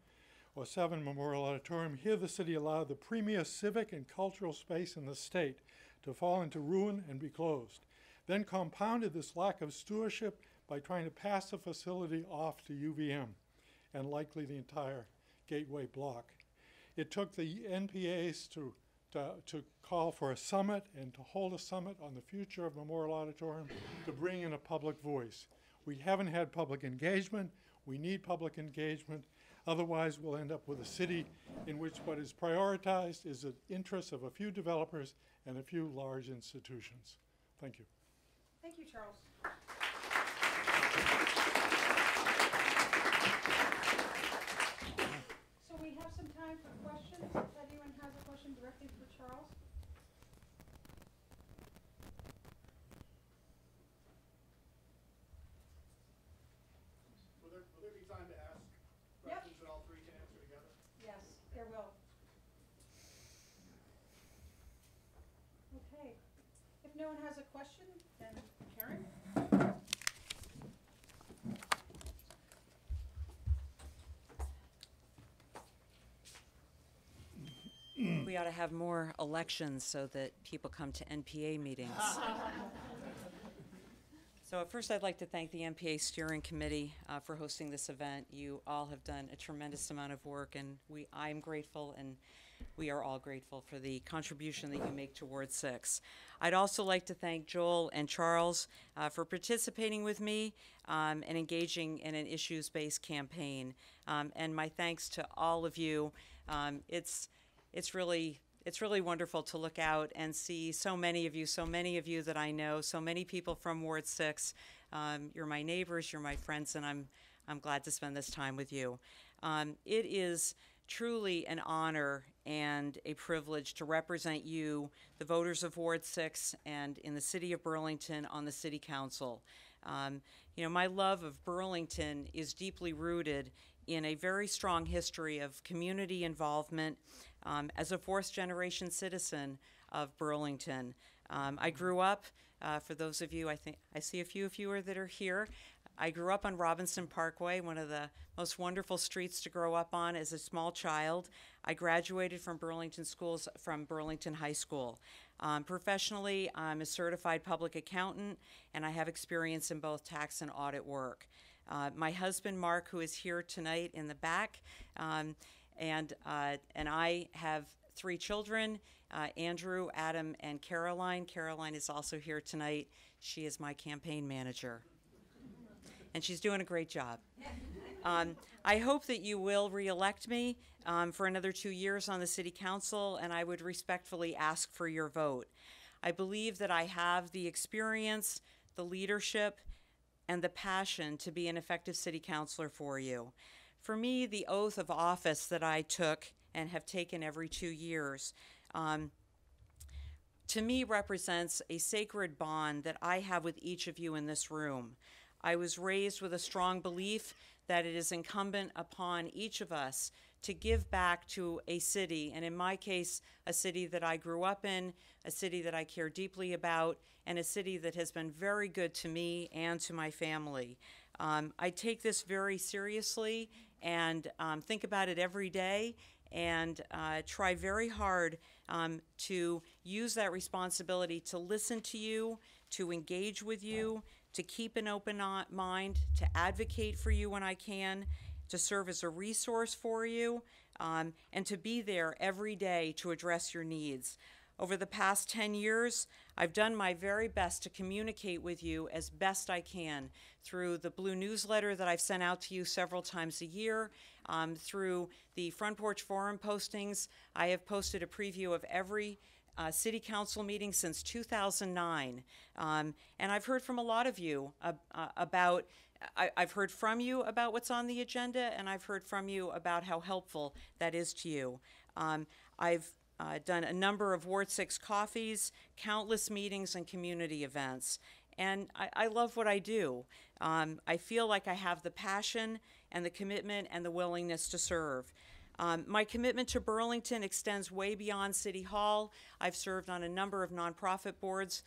or 7, Memorial Auditorium. Here the city allowed the premier civic and cultural space in the state to fall into ruin and be closed, then compounded this lack of stewardship by trying to pass the facility off to UVM and likely the entire Gateway block. It took the NPAs to call for a summit and to hold a summit on the future of Memorial Auditorium to bring in a public voice. We haven't had public engagement. We need public engagement. Otherwise, we'll end up with a city in which what is prioritized is the interests of a few developers and a few large institutions. Thank you. Thank you, Charles. So we have some time for questions. If anyone has a question directly for Charles. Will there be time to ask questions that all 3 can answer together? Yes, there will. Okay. If no one has a question, then Karen? we ought to have more elections so that people come to NPA meetings. So at first, I'd like to thank the NPA Steering Committee for hosting this event. You all have done a tremendous amount of work, and I'm grateful, and we are all grateful for the contribution that you make to Ward 6. I'd also like to thank Joel and Charles for participating with me and engaging in an issues-based campaign. And my thanks to all of you. It's really wonderful to look out and see so many of you that I know, so many people from Ward 6. You're my neighbors, you're my friends, and I'm glad to spend this time with you. It is truly an honor and a privilege to represent you, the voters of Ward 6, and in the city of Burlington on the city council. You know, my love of Burlington is deeply rooted in a very strong history of community involvement as a fourth-generation citizen of Burlington. I grew up, for those of you, I think I see a few of you that are here, I grew up on Robinson Parkway, one of the most wonderful streets to grow up on as a small child. I graduated from Burlington schools, from Burlington High School. Professionally, I'm a certified public accountant, and I have experience in both tax and audit work. My husband, Mark, who is here tonight in the back, and I have 3 children, Andrew, Adam, and Caroline. Caroline is also here tonight. She is my campaign manager, and she's doing a great job. I hope that you will re-elect me for another 2 years on the city council, and I would respectfully ask for your vote. I believe that I have the experience, the leadership, and the passion to be an effective city councilor for you. For me, the oath of office that I took and have taken every 2 years, to me represents a sacred bond that I have with each of you in this room. I was raised with a strong belief that it is incumbent upon each of us to give back to a city, and in my case, a city that I grew up in, a city that I care deeply about, and a city that has been very good to me and to my family. I take this very seriously and think about it every day, and try very hard to use that responsibility to listen to you, to engage with you, to keep an open mind, to advocate for you when I can, to serve as a resource for you, and to be there every day to address your needs. Over the past 10 years, I've done my very best to communicate with you as best I can through the Blue newsletter that I've sent out to you several times a year, through the Front Porch Forum postings. I have posted a preview of every city council meeting since 2009. And I've heard from a lot of you about I've heard from you about what's on the agenda, and I've heard from you about how helpful that is to you. I've done a number of Ward 6 coffees, countless meetings, and community events. And I love what I do. I feel like I have the passion and the commitment and the willingness to serve. My commitment to Burlington extends way beyond City Hall. I've served on a number of nonprofit boards,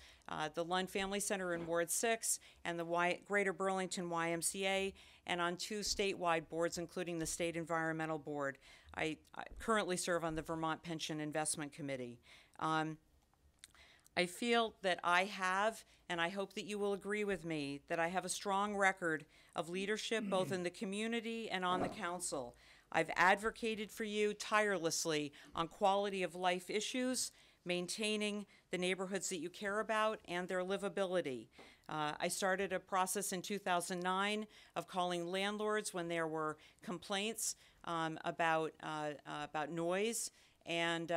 the Lund Family Center in Ward 6 and the Greater Burlington YMCA, and on 2 statewide boards, including the State Environmental Board. I currently serve on the Vermont Pension Investment Committee. I feel that I have, and I hope that you will agree with me, that I have a strong record of leadership both in the community and on the council. I've advocated for you tirelessly on quality of life issues, maintaining the neighborhoods that you care about and their livability. I started a process in 2009 of calling landlords when there were complaints about noise. And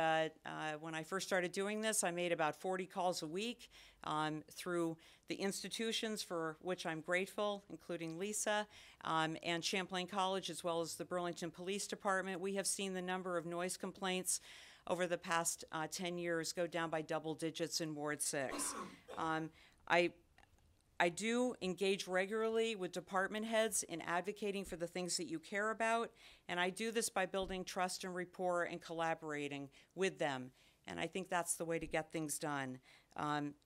when I first started doing this, I made about 40 calls a week through the institutions for which I'm grateful, including Lisa, and Champlain College, as well as the Burlington Police Department. We have seen the number of noise complaints over the past 10 years go down by double digits in Ward 6. I do engage regularly with department heads in advocating for the things that you care about, and I do this by building trust and rapport and collaborating with them, and I think that's the way to get things done.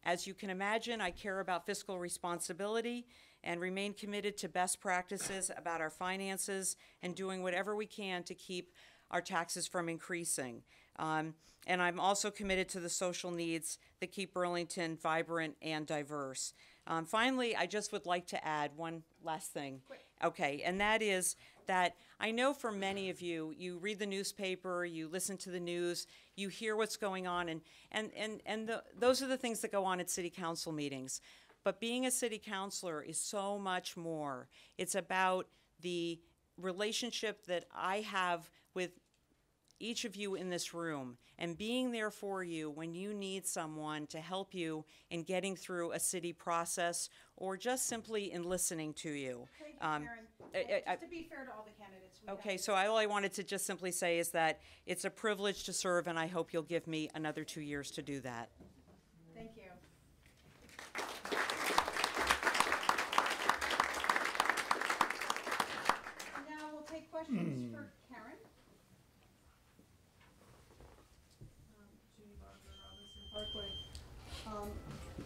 As you can imagine, I care about fiscal responsibility and remain committed to best practices about our finances and doing whatever we can to keep our taxes from increasing. And I'm also committed to the social needs that keep Burlington vibrant and diverse. Finally, I just would like to add one last thing. Okay, and that is that I know for many of you, you read the newspaper, you listen to the news, you hear what's going on, and those are the things that go on at city council meetings. But being a city councilor is so much more. It's about the relationship that I have with each of you in this room and being there for you when you need someone to help you in getting through a city process or just simply in listening to you. Thank you, Karen. Just to be fair to all the candidates. Okay, so all I wanted to just simply say is that it's a privilege to serve, and I hope you'll give me another 2 years to do that. Thank you. Now we'll take questions for Karen. Judy Barker, Robinson Parkway.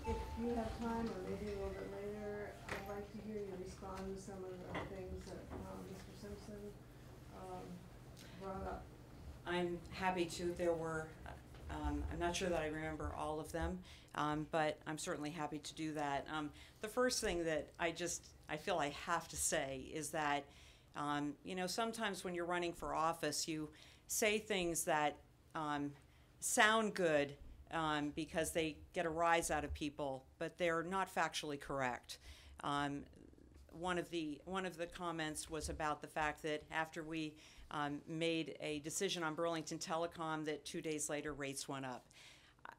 If you have time, or maybe a little bit later, I'd like to hear you respond to some of the things that Mr. Simpson brought up. I'm happy to. There were, I'm not sure that I remember all of them, but I'm certainly happy to do that. The first thing that I feel I have to say is that, you know, sometimes when you're running for office, you say things that sound good because they get a rise out of people, but they're not factually correct. One of the comments was about the fact that after we made a decision on Burlington Telecom, that 2 days later rates went up.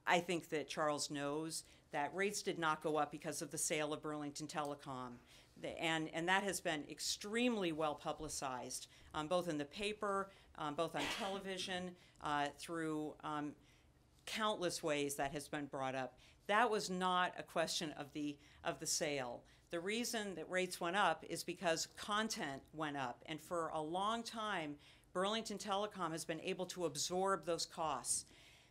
I think that Charles knows that rates did not go up because of the sale of Burlington Telecom. And that has been extremely well publicized, both in the paper, both on television, through countless ways that has been brought up. That was not a question of the sale. The reason that rates went up is because content went up, and for a long time, Burlington Telecom has been able to absorb those costs.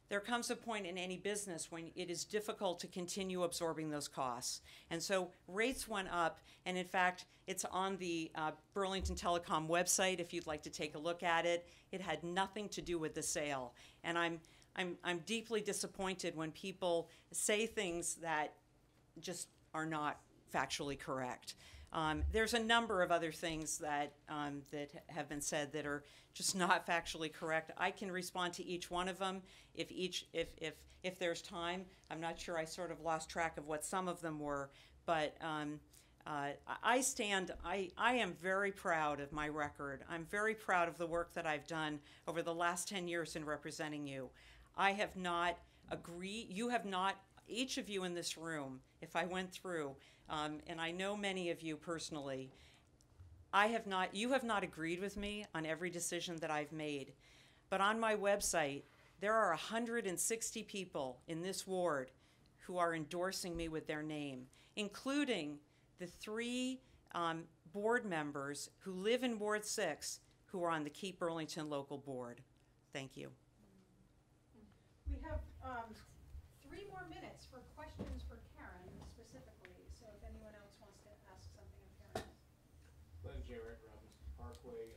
There comes a point in any business when it is difficult to continue absorbing those costs. And so rates went up, and in fact, it's on the Burlington Telecom website if you'd like to take a look at it. It had nothing to do with the sale. And I'm deeply disappointed when people say things that just are not factually correct. There's a number of other things that have been said that are just not factually correct. I can respond to each one of them if there's time. I'm not sure, I sort of lost track of what some of them were, but I am very proud of my record. I'm very proud of the work that I've done over the last 10 years in representing you. I have not agreed, you have not, each of you in this room, if I went through, and I know many of you personally, you have not agreed with me on every decision that I've made. But on my website, there are 160 people in this ward who are endorsing me with their name, including the 3 board members who live in Ward 6 who are on the Keep Burlington local board. Thank you. We have 3 more minutes for questions for Karen specifically, so if anyone else wants to ask something of Karen. Glenn Jarrett, Robinson Parkway.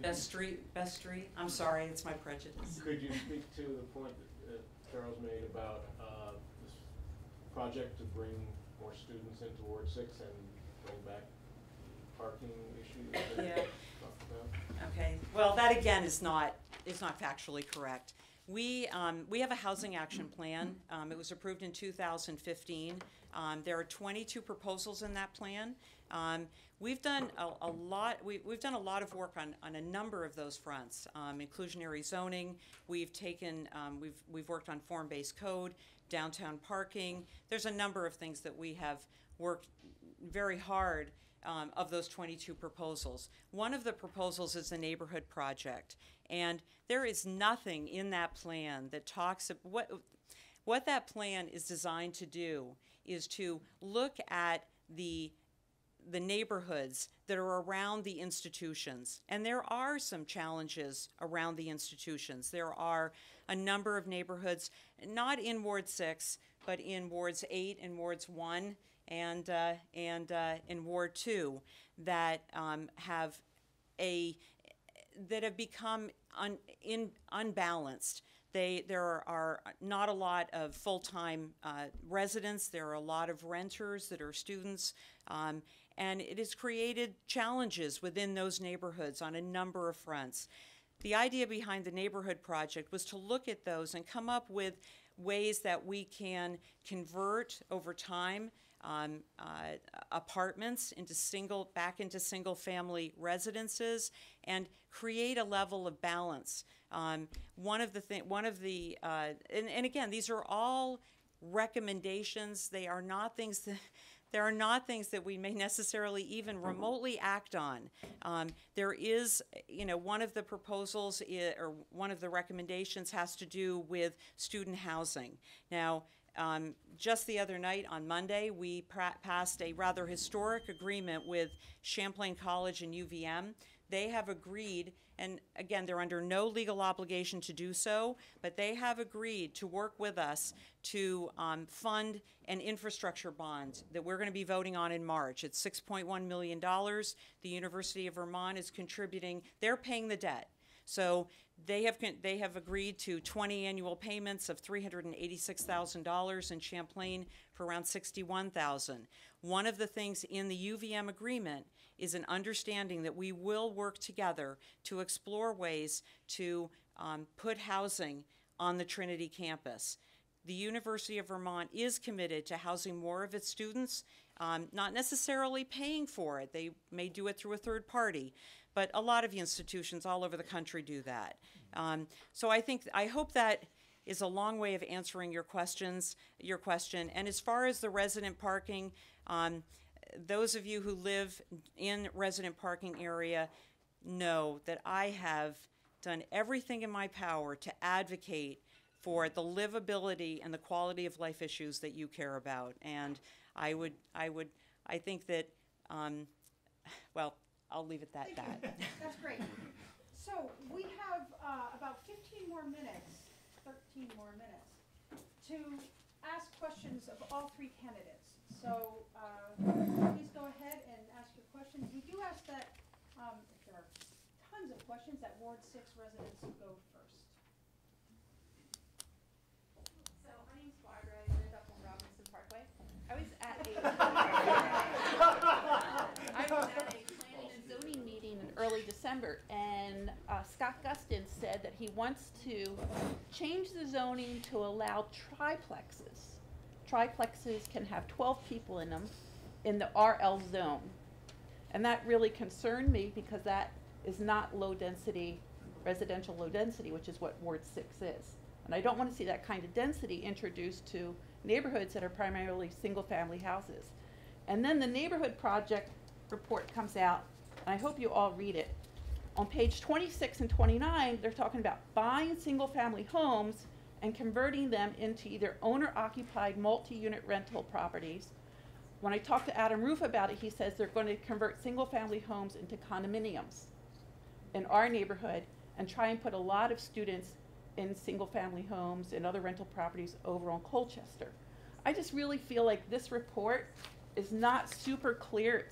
Best street. I'm sorry, it's my prejudice. Could you speak to the point that Charles made about this project to bring more students into Ward 6 and bring back parking issues that you talked about? Okay. Well, that again is not factually correct. We have a housing action plan. It was approved in 2015. There are 22 proposals in that plan. We've done a lot. We've done a lot of work on a number of those fronts. Inclusionary zoning. We've worked on form-based code, downtown parking. There's a number of things that we have worked very hard of those 22 proposals. One of the proposals is the neighborhood project, and there is nothing in that plan that talks about what that plan is designed to do is to look at the neighborhoods that are around the institutions. And there are some challenges around the institutions. There are a number of neighborhoods, not in Ward 6, but in Wards 8 and Wards 1 and in Ward 2 that have become unbalanced. There are not a lot of full-time residents. There are a lot of renters that are students, and it has created challenges within those neighborhoods on a number of fronts. The idea behind the neighborhood project was to look at those and come up with ways that we can convert over time apartments back into single-family residences and create a level of balance. And again, these are all recommendations. They are not things that we may necessarily even remotely act on. There is, one of the proposals or one of the recommendations has to do with student housing. Now, just the other night on Monday, we passed a rather historic agreement with Champlain College and UVM. They have agreed, and again, they're under no legal obligation to do so, but they have agreed to work with us to fund an infrastructure bond that we're going to be voting on in March. It's $6.1 million. The University of Vermont is contributing. They're paying the debt. So they have agreed to 20 annual payments of $386,000 in Champlain for around $61,000. One of the things in the UVM agreement is an understanding that we will work together to explore ways to put housing on the Trinity campus. The University of Vermont is committed to housing more of its students, not necessarily paying for it. They may do it through a third party, but a lot of institutions all over the country do that. So I hope that is a long way of answering your question. And as far as the resident parking, those of you who live in resident parking area know that I have done everything in my power to advocate for the livability and the quality of life issues that you care about. And I think that, well, I'll leave it at that. That's great. So we have about 15 more minutes, 13 more minutes, to ask questions of all three candidates. So please go ahead and ask your questions. We do ask that, if there are tons of questions, that Ward 6 residents go first. So my name's Barbara. I live up on Robinson Parkway. I was at a planning and zoning meeting in early December, and Scott Gustin said that he wants to change the zoning to allow triplexes. Triplexes can have 12 people in them in the RL zone. And that really concerned me because that is not low density, residential low density, which is what Ward 6 is. And I don't want to see that kind of density introduced to neighborhoods that are primarily single family houses. And then the neighborhood project report comes out, and I hope you all read it. On page 26 and 29, they're talking about buying single family homes and converting them into either owner-occupied multi-unit rental properties. When I talked to Adam Roof about it, he says they're going to convert single-family homes into condominiums in our neighborhood and try and put a lot of students in single-family homes and other rental properties over on Colchester. I just really feel like this report is not super clear.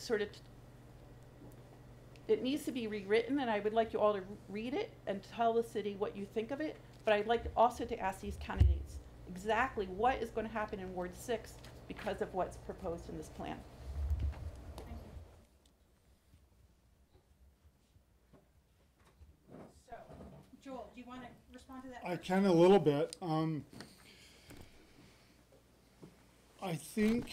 It needs to be rewritten, and I would like you all to read it and tell the city what you think of it. But I'd like also to ask these candidates exactly what is going to happen in Ward 6 because of what's proposed in this plan. Thank you. So, Joel, do you want to respond to that? I can a little bit. I think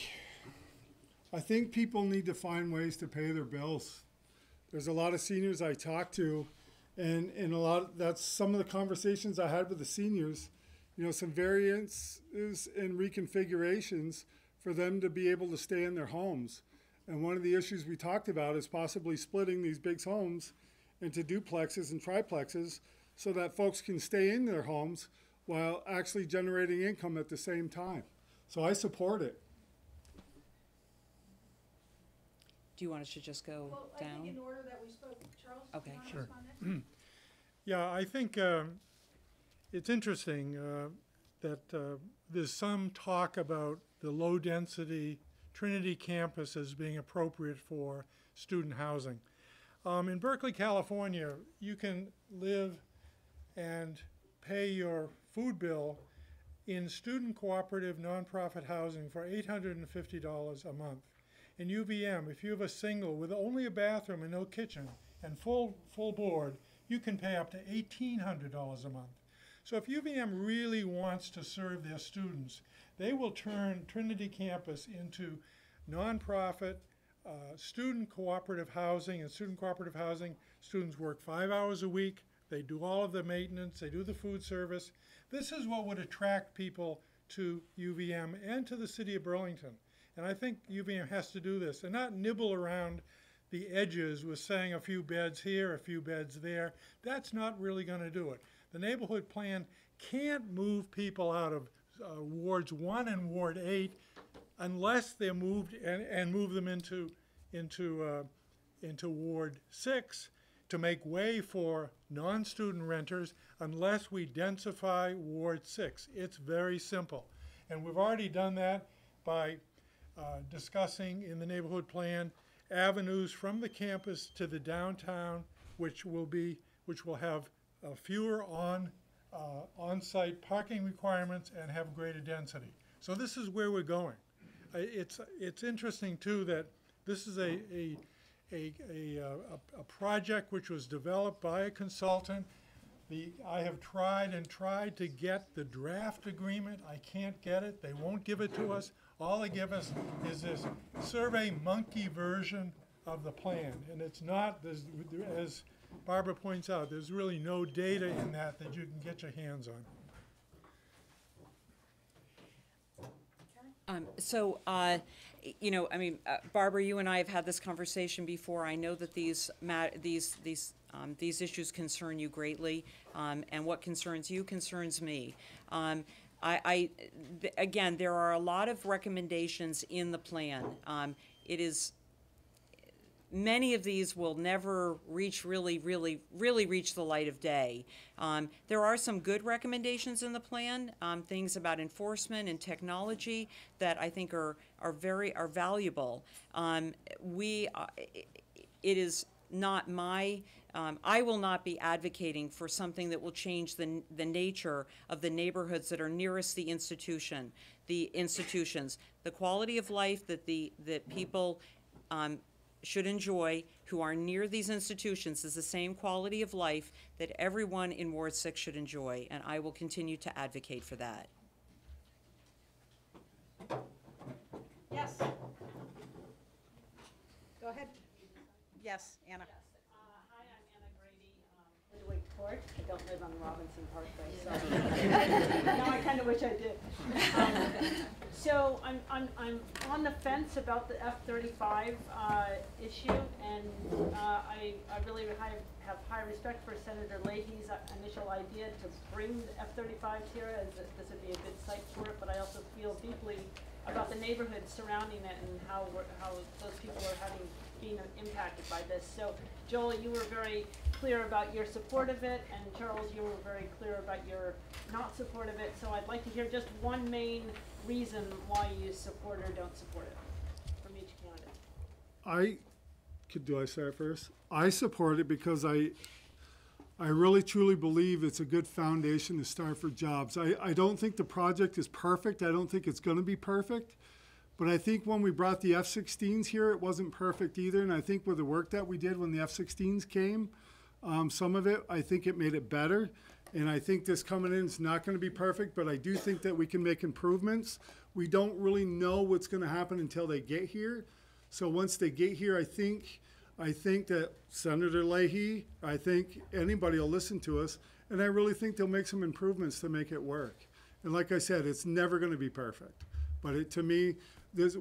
people need to find ways to pay their bills. There's a lot of seniors I talk to, and that's some of the conversations I had with the seniors, some variances and reconfigurations for them to be able to stay in their homes. And one of the issues we talked about is possibly splitting these big homes into duplexes and triplexes so that folks can stay in their homes while actually generating income at the same time. So I support it. Do you want us to just go down? I think in order that we spoke, Charles, okay, do you want sure. to respond next? Yeah, I think it's interesting that there's some talk about the low-density Trinity campus as being appropriate for student housing. In Berkeley, California, you can live and pay your food bill in student cooperative nonprofit housing for $850 a month. In UVM, if you have a single with only a bathroom and no kitchen and full board, you can pay up to $1,800 a month. So if UVM really wants to serve their students, they will turn Trinity campus into nonprofit student cooperative housing. And student cooperative housing, students work 5 hours a week, they do all of the maintenance, they do the food service. This is what would attract people to UVM and to the city of Burlington. And I think UVM has to do this and not nibble around the edges with saying a few beds here, a few beds there. That's not really going to do it. The neighborhood plan can't move people out of wards 1 and ward 8 unless they're moved and move them into ward 6 to make way for non-student renters unless we densify ward 6. It's very simple. And we've already done that by discussing in the neighborhood plan avenues from the campus to the downtown, which will have fewer on-site parking requirements and have greater density. So this is where we're going. It's interesting too that this is a project which was developed by a consultant. I have tried and tried to get the draft agreement. I can't get it. They won't give it to us. All they give us is this Survey Monkey version of the plan. And it's not, as Barbara points out, there's really no data in that you can get your hands on. Barbara, you and I have had this conversation before. I know that these issues concern you greatly, and what concerns you concerns me. Again, there are a lot of recommendations in the plan. Many of these will never really reach the light of day. There are some good recommendations in the plan, things about enforcement and technology that I think are valuable. It is not my. I will not be advocating for something that will change the nature of the neighborhoods that are nearest the institutions, the quality of life that people should enjoy who are near these institutions is the same quality of life that everyone in Ward 6 should enjoy, and I will continue to advocate for that. Yes. Go ahead. Yes, Anna. Hi, I'm Anna Grady, Midway Court. I don't live on Robinson Parkway, so now I kind of wish I did. So I'm on the fence about the F-35 issue, and I really have high respect for Senator Leahy's initial idea to bring the F-35s here, as this would be a good site for it. But I also feel deeply about the neighborhood surrounding it and how those people are being impacted by this. So, Joel, you were very clear about your support of it, and Charles, you were very clear about your not support of it. So I'd like to hear just one main reason why you support or don't support it from each candidate. Do I start first? I support it because I really truly believe it's a good foundation to start for jobs. I don't think the project is perfect. I don't think it's going to be perfect. But I think when we brought the F-16s here, it wasn't perfect either. And I think with the work that we did when the F-16s came, some of it, I think it made it better. And I think this coming in is not going to be perfect, but I do think that we can make improvements. We don't really know what's going to happen until they get here. So once they get here, I think that Senator Leahy, I think anybody will listen to us, and I really think they'll make some improvements to make it work. And like I said, it's never going to be perfect. But to me,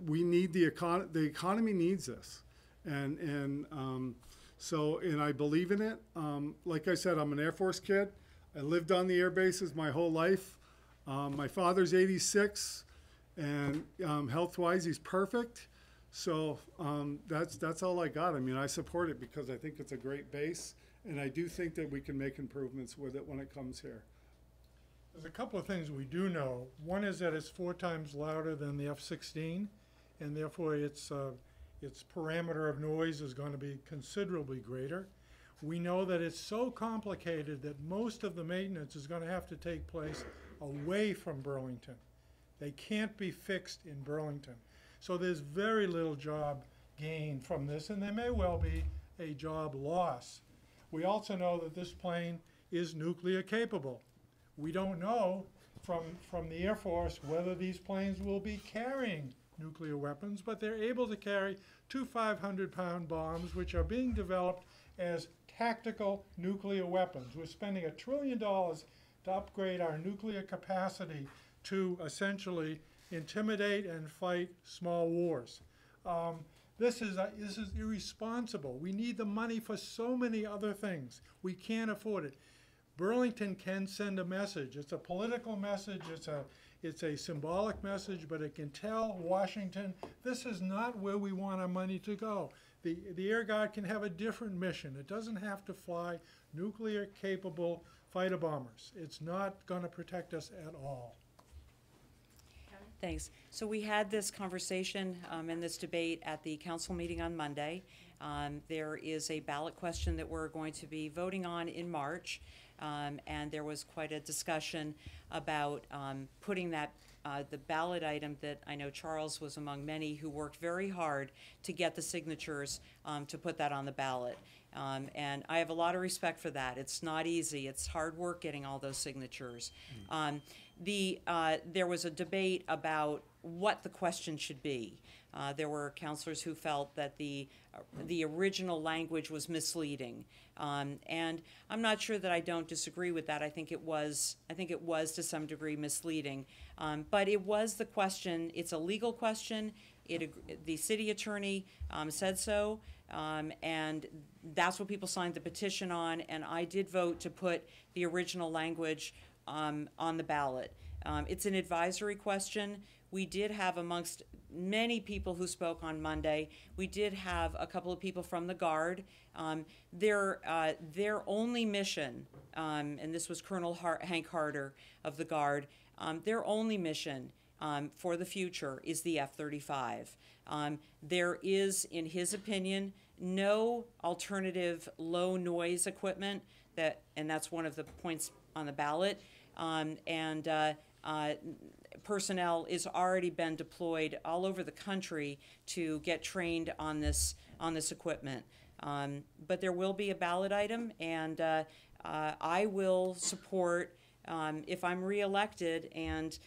we need the economy needs this. And I believe in it. Like I said, I'm an Air Force kid. I lived on the air bases my whole life. My father's 86, and health-wise, he's perfect. So that's all I got. I mean, I support it because I think it's a great base, and I do think that we can make improvements with it when it comes here. There's a couple of things we do know. One is that it's 4 times louder than the F-16, and therefore its parameter of noise is going to be considerably greater. We know that it's so complicated that most of the maintenance is going to have to take place away from Burlington. They can't be fixed in Burlington. So there's very little job gain from this, and there may well be a job loss. We also know that this plane is nuclear capable. We don't know from the Air Force whether these planes will be carrying nuclear weapons, but they're able to carry 2 500-pound bombs, which are being developed as tactical nuclear weapons. We're spending $1 trillion to upgrade our nuclear capacity to essentially intimidate and fight small wars. This is irresponsible. We need the money for so many other things. We can't afford it. Burlington can send a message. It's a political message. It's a symbolic message, but it can tell Washington this is not where we want our money to go. The Air Guard can have a different mission. It doesn't have to fly nuclear-capable fighter bombers. It's not going to protect us at all. Thanks. So we had this conversation and this debate at the council meeting on Monday. There is a ballot question that we're going to be voting on in March, and there was quite a discussion about putting that the ballot item that I know Charles was among many who worked very hard to get the signatures to put that on the ballot. And I have a lot of respect for that. It's not easy. It's hard work getting all those signatures. There was a debate about what the question should be. There were counselors who felt that the original language was misleading, and I'm not sure that I don't disagree with that. I think it was to some degree misleading, but it was the question. It's a legal question. The city attorney said so, and that's what people signed the petition on. And I did vote to put the original language on the ballot. It's an advisory question. We did have, amongst many people who spoke on Monday, we did have a couple of people from the Guard. Their only mission, and this was Colonel Hank Harder of the Guard, their only mission for the future is the F-35. There is, in his opinion, no alternative low noise equipment, and that's one of the points on the ballot. Personnel is already been deployed all over the country to get trained on this equipment. But there will be a ballot item, and I will support, if I'm reelected, and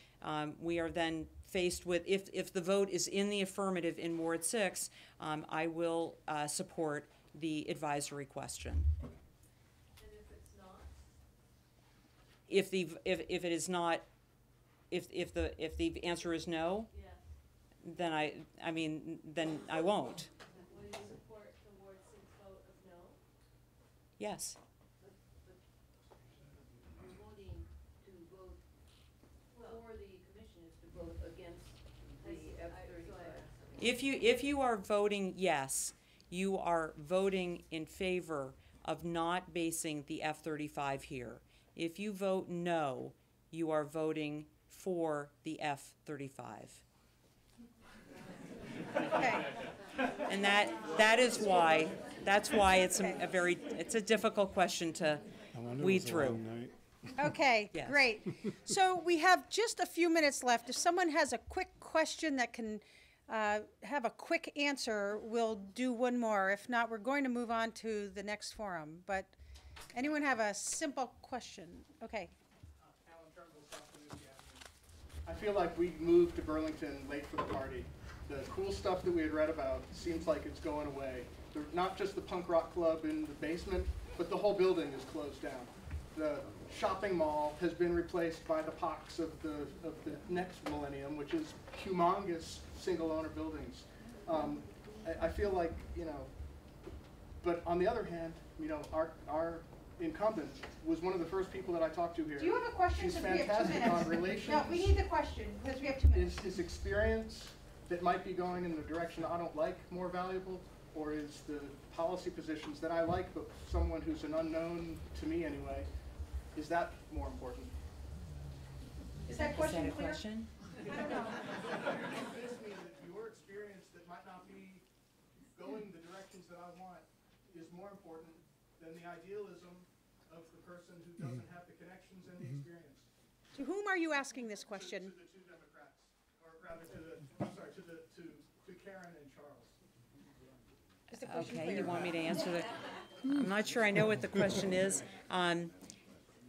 we are then faced with, if the vote is in the affirmative in Ward 6, I will support the advisory question. And if it's not? If it is not, if the answer is no, Yeah. then then I won't. Will you support the Ward 6 vote of no? Yes. You're voting to vote for the commissioners to vote against the F-35. If you are voting yes, you are voting in favor of not basing the F-35 here. If you vote no, you are voting for the F-35. Okay. And that's why it's a difficult question to weed through. Okay, Yes. great. So we have just a few minutes left. If someone has a quick question that can have a quick answer, we'll do one more. If not, we're going to move on to the next forum. But anyone have a simple question? Okay. I feel like we moved to Burlington late for the party. The cool stuff that we had read about seems like it's going away. Not just the punk rock club in the basement, but the whole building is closed down. The shopping mall has been replaced by the pox of the next millennium, which is humongous single-owner buildings. I feel like, but on the other hand, our incumbent was one of the first people that I talked to here. Do you have a question? She's Because we have 2 fantastic minutes. on relations. No, we need the question because we have 2 minutes. Is his experience that might be going in the direction I don't like more valuable, or is the policy positions that I like, but someone who's an unknown to me anyway, is that more important? Is that question clear? I don't know. Your experience that might not be going the directions that I want is more important than the idealism of the person who doesn't have the connections and the experience. To whom are you asking this question? To the two Democrats, or rather to Karen and Charles. Okay, you want me to answer that? I'm not sure I know what the question is.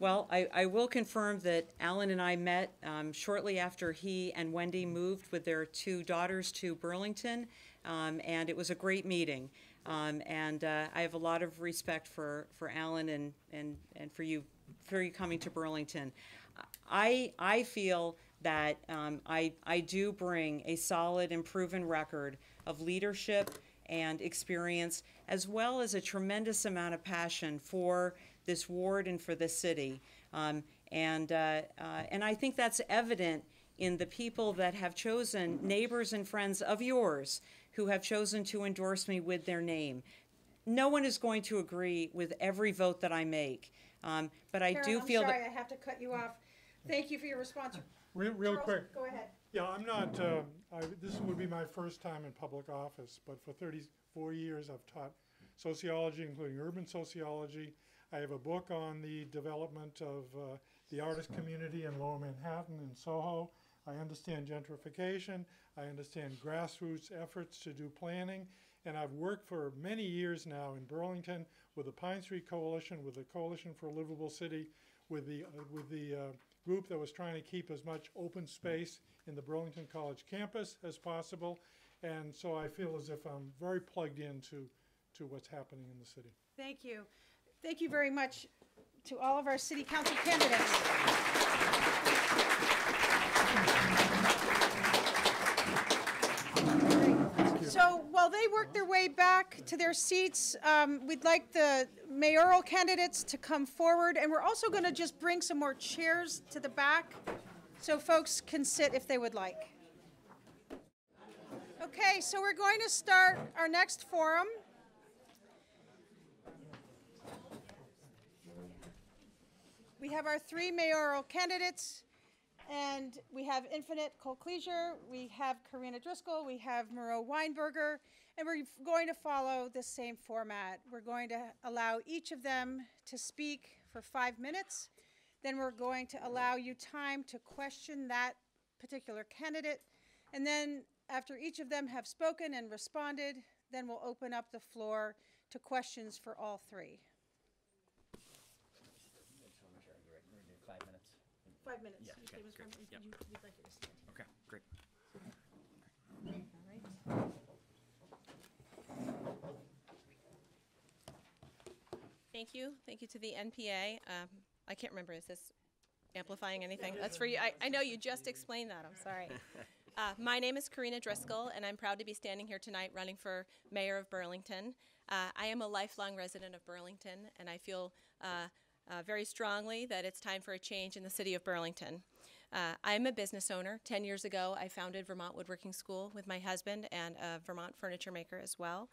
Well, I will confirm that Alan and I met shortly after he and Wendy moved with their 2 daughters to Burlington, and it was a great meeting. And I have a lot of respect for Alan and for you coming to Burlington. I feel that I do bring a solid and proven record of leadership and experience, as well as a tremendous amount of passion for this ward and for this city. And I think that's evident in the people that have chosen, neighbors and friends of yours, who have chosen to endorse me with their name. No one is going to agree with every vote that I make, but I do feel that... I'm sorry, I have to cut you off. Thank you for your response. Real Charles, quick. go ahead. Yeah, I'm not, this would be my first time in public office, but for 34 years I've taught sociology, including urban sociology. I have a book on the development of the artist community in Lower Manhattan and Soho. I understand gentrification. I understand grassroots efforts to do planning. And I've worked for many years now in Burlington with the Pine Street Coalition, with the Coalition for a Livable City, with the group that was trying to keep as much open space in the Burlington College campus as possible. And so I feel as if I'm very plugged into what's happening in the city. Thank you. Thank you very much to all of our city council candidates. So while they work their way back to their seats, we'd like the mayoral candidates to come forward, and we're also going to just bring some more chairs to the back so folks can sit if they would like. Okay, so we're going to start our next forum. We have our 3 mayoral candidates, and we have Infinite Colcleisure, we have Karina Driscoll, we have Moreau Weinberger, and we're going to follow the same format. We're going to allow each of them to speak for 5 minutes. Then we're going to allow you time to question that particular candidate. And then after each of them have spoken and responded, then we'll open up the floor to questions for all 3. 5 minutes. Yeah, okay, great. Yep. We'd like you to stand. Okay, great. All right. Thank you. Thank you to the NPA. I can't remember, is this amplifying anything? That's for you. I know you just explained that. I'm sorry. My name is Karina Driscoll, and I'm proud to be standing here tonight running for mayor of Burlington. I am a lifelong resident of Burlington, and I feel very strongly that it's time for a change in the city of Burlington. I'm a business owner. 10 years ago, I founded Vermont Woodworking School with my husband and a Vermont furniture maker as well.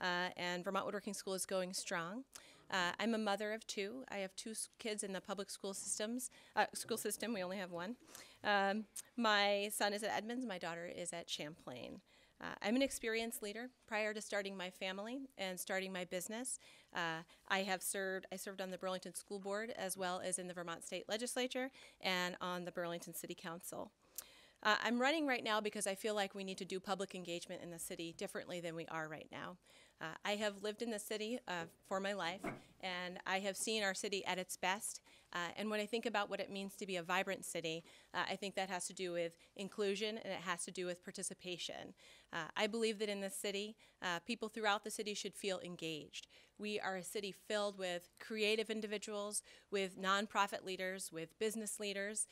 And Vermont Woodworking School is going strong. I'm a mother of 2. I have 2 kids in the public school system. We only have 1. My son is at Edmonds. My daughter is at Champlain. I'm an experienced leader. Prior to starting my family and starting my business, I served on the Burlington School Board as well as in the Vermont State Legislature and on the Burlington City Council. I'm running right now because I feel like we need to do public engagement in the city differently than we are right now. I have lived in the city for my life, and I have seen our city at its best. And when I think about what it means to be a vibrant city, I think that has to do with inclusion and it has to do with participation. I believe that in this city, people throughout the city should feel engaged. We are a city filled with creative individuals, with nonprofit leaders, with business leaders,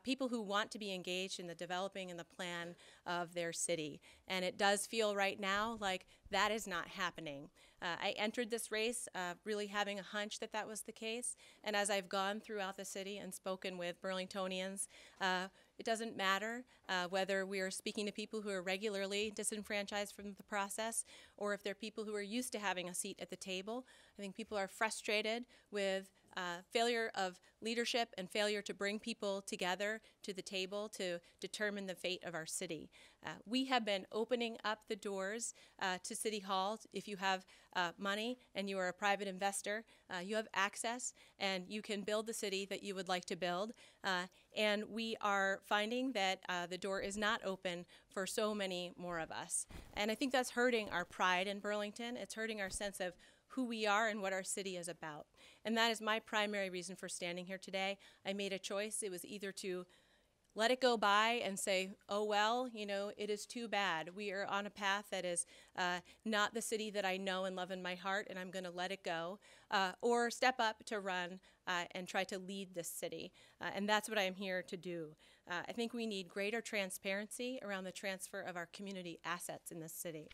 people who want to be engaged in the developing and the plan of their city. And it does feel right now like that is not happening. I entered this race really having a hunch that that was the case. And as I've gone throughout the city and spoken with Burlingtonians, it doesn't matter whether we are speaking to people who are regularly disenfranchised from the process or if they're people who are used to having a seat at the table. I think people are frustrated with failure of leadership and failure to bring people together to the table to determine the fate of our city. We have been opening up the doors to City Hall. If you have money and you are a private investor, you have access and you can build the city that you would like to build. And we are finding that the door is not open for so many more of us. And I think that's hurting our pride in Burlington. It's hurting our sense of who we are and what our city is about. And that is my primary reason for standing here today. I made a choice. It was either to let it go by and say, oh, well, you know, it is too bad. We are on a path that is not the city that I know and love in my heart, and I'm going to let it go, or step up to run and try to lead this city. And that's what I am here to do. I think we need greater transparency around the transfer of our community assets in this city.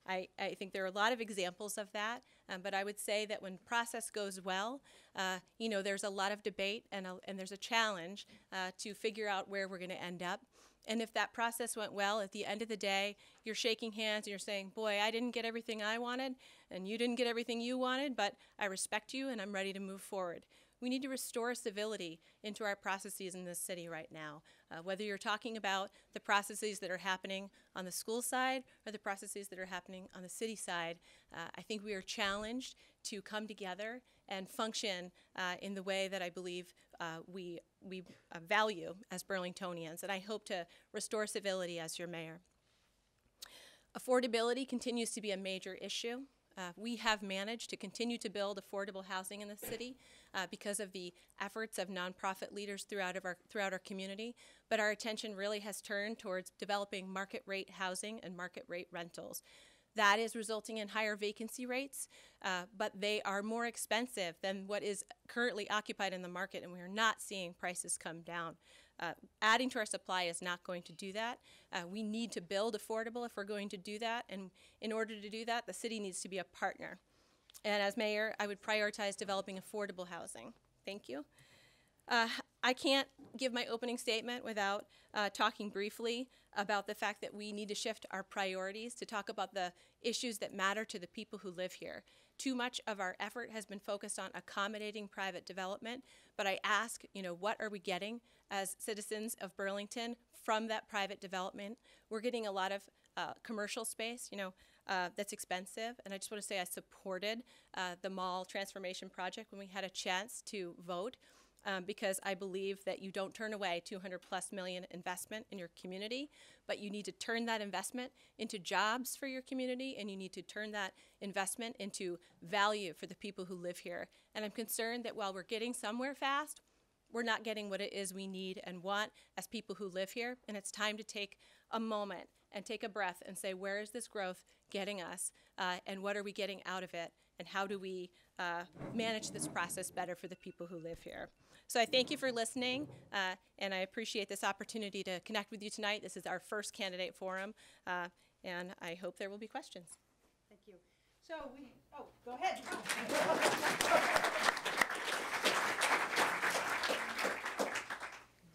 I think there are a lot of examples of that, but I would say that when process goes well, you know, there's a lot of debate and there's a challenge to figure out where we're going to end up. And if that process went well, at the end of the day, you're shaking hands and you're saying, boy, I didn't get everything I wanted, and you didn't get everything you wanted, but I respect you and I'm ready to move forward. We need to restore civility into our processes in this city right now. Whether you're talking about the processes that are happening on the school side or the processes that are happening on the city side, I think we are challenged to come together and function in the way that I believe we value as Burlingtonians. And I hope to restore civility as your mayor. Affordability continues to be a major issue. We have managed to continue to build affordable housing in the city because of the efforts of nonprofit leaders throughout our community, but our attention really has turned towards developing market rate housing and market rate rentals. That is resulting in higher vacancy rates, but they are more expensive than what is currently occupied in the market, and we are not seeing prices come down. Adding to our supply is not going to do that. We need to build affordable if we're going to do that, and in order to do that, the city needs to be a partner. And as mayor, I would prioritize developing affordable housing. Thank you. I can't give my opening statement without talking briefly about the fact that we need to shift our priorities to talk about the issues that matter to the people who live here. Too much of our effort has been focused on accommodating private development, but I ask, you know, what are we getting as citizens of Burlington from that private development? We're getting a lot of commercial space, you know, that's expensive, and I just want to say I supported the mall transformation project when we had a chance to vote. Because I believe that you don't turn away $200+ million investment in your community, but you need to turn that investment into jobs for your community, and you need to turn that investment into value for the people who live here. And I'm concerned that while we're getting somewhere fast, we're not getting what it is we need and want as people who live here, and it's time to take a moment and take a breath and say, where is this growth getting us, and what are we getting out of it, and how do we manage this process better for the people who live here? So I thank you for listening, and I appreciate this opportunity to connect with you tonight. This is our first candidate forum, and I hope there will be questions. Thank you. So go ahead.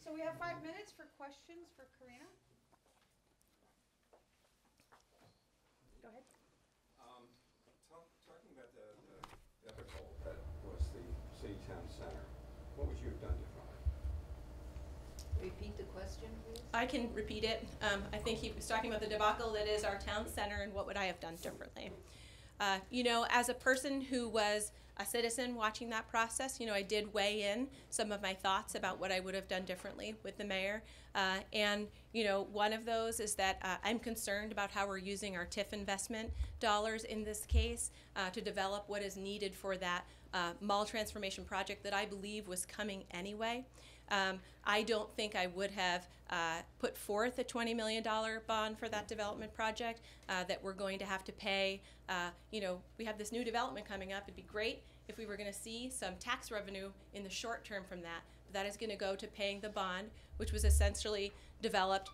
So we have 5 minutes for questions for Karina. Go ahead. Talking about the other goal that was the City Town Center, what would you have done differently? Repeat the question, please. I can repeat it. I think he was talking about the debacle that is our town center and what would I have done differently. You know, as a person who was a citizen watching that process, you know, I did weigh in some of my thoughts about what I would have done differently with the mayor. And, you know, one of those is that I'm concerned about how we're using our TIF investment dollars in this case to develop what is needed for that mall transformation project that I believe was coming anyway. I don't think I would have put forth a $20 million bond for that development project that we're going to have to pay. You know, we have this new development coming up. It'd be great if we were going to see some tax revenue in the short term from that. But that is going to go to paying the bond, which was essentially developed,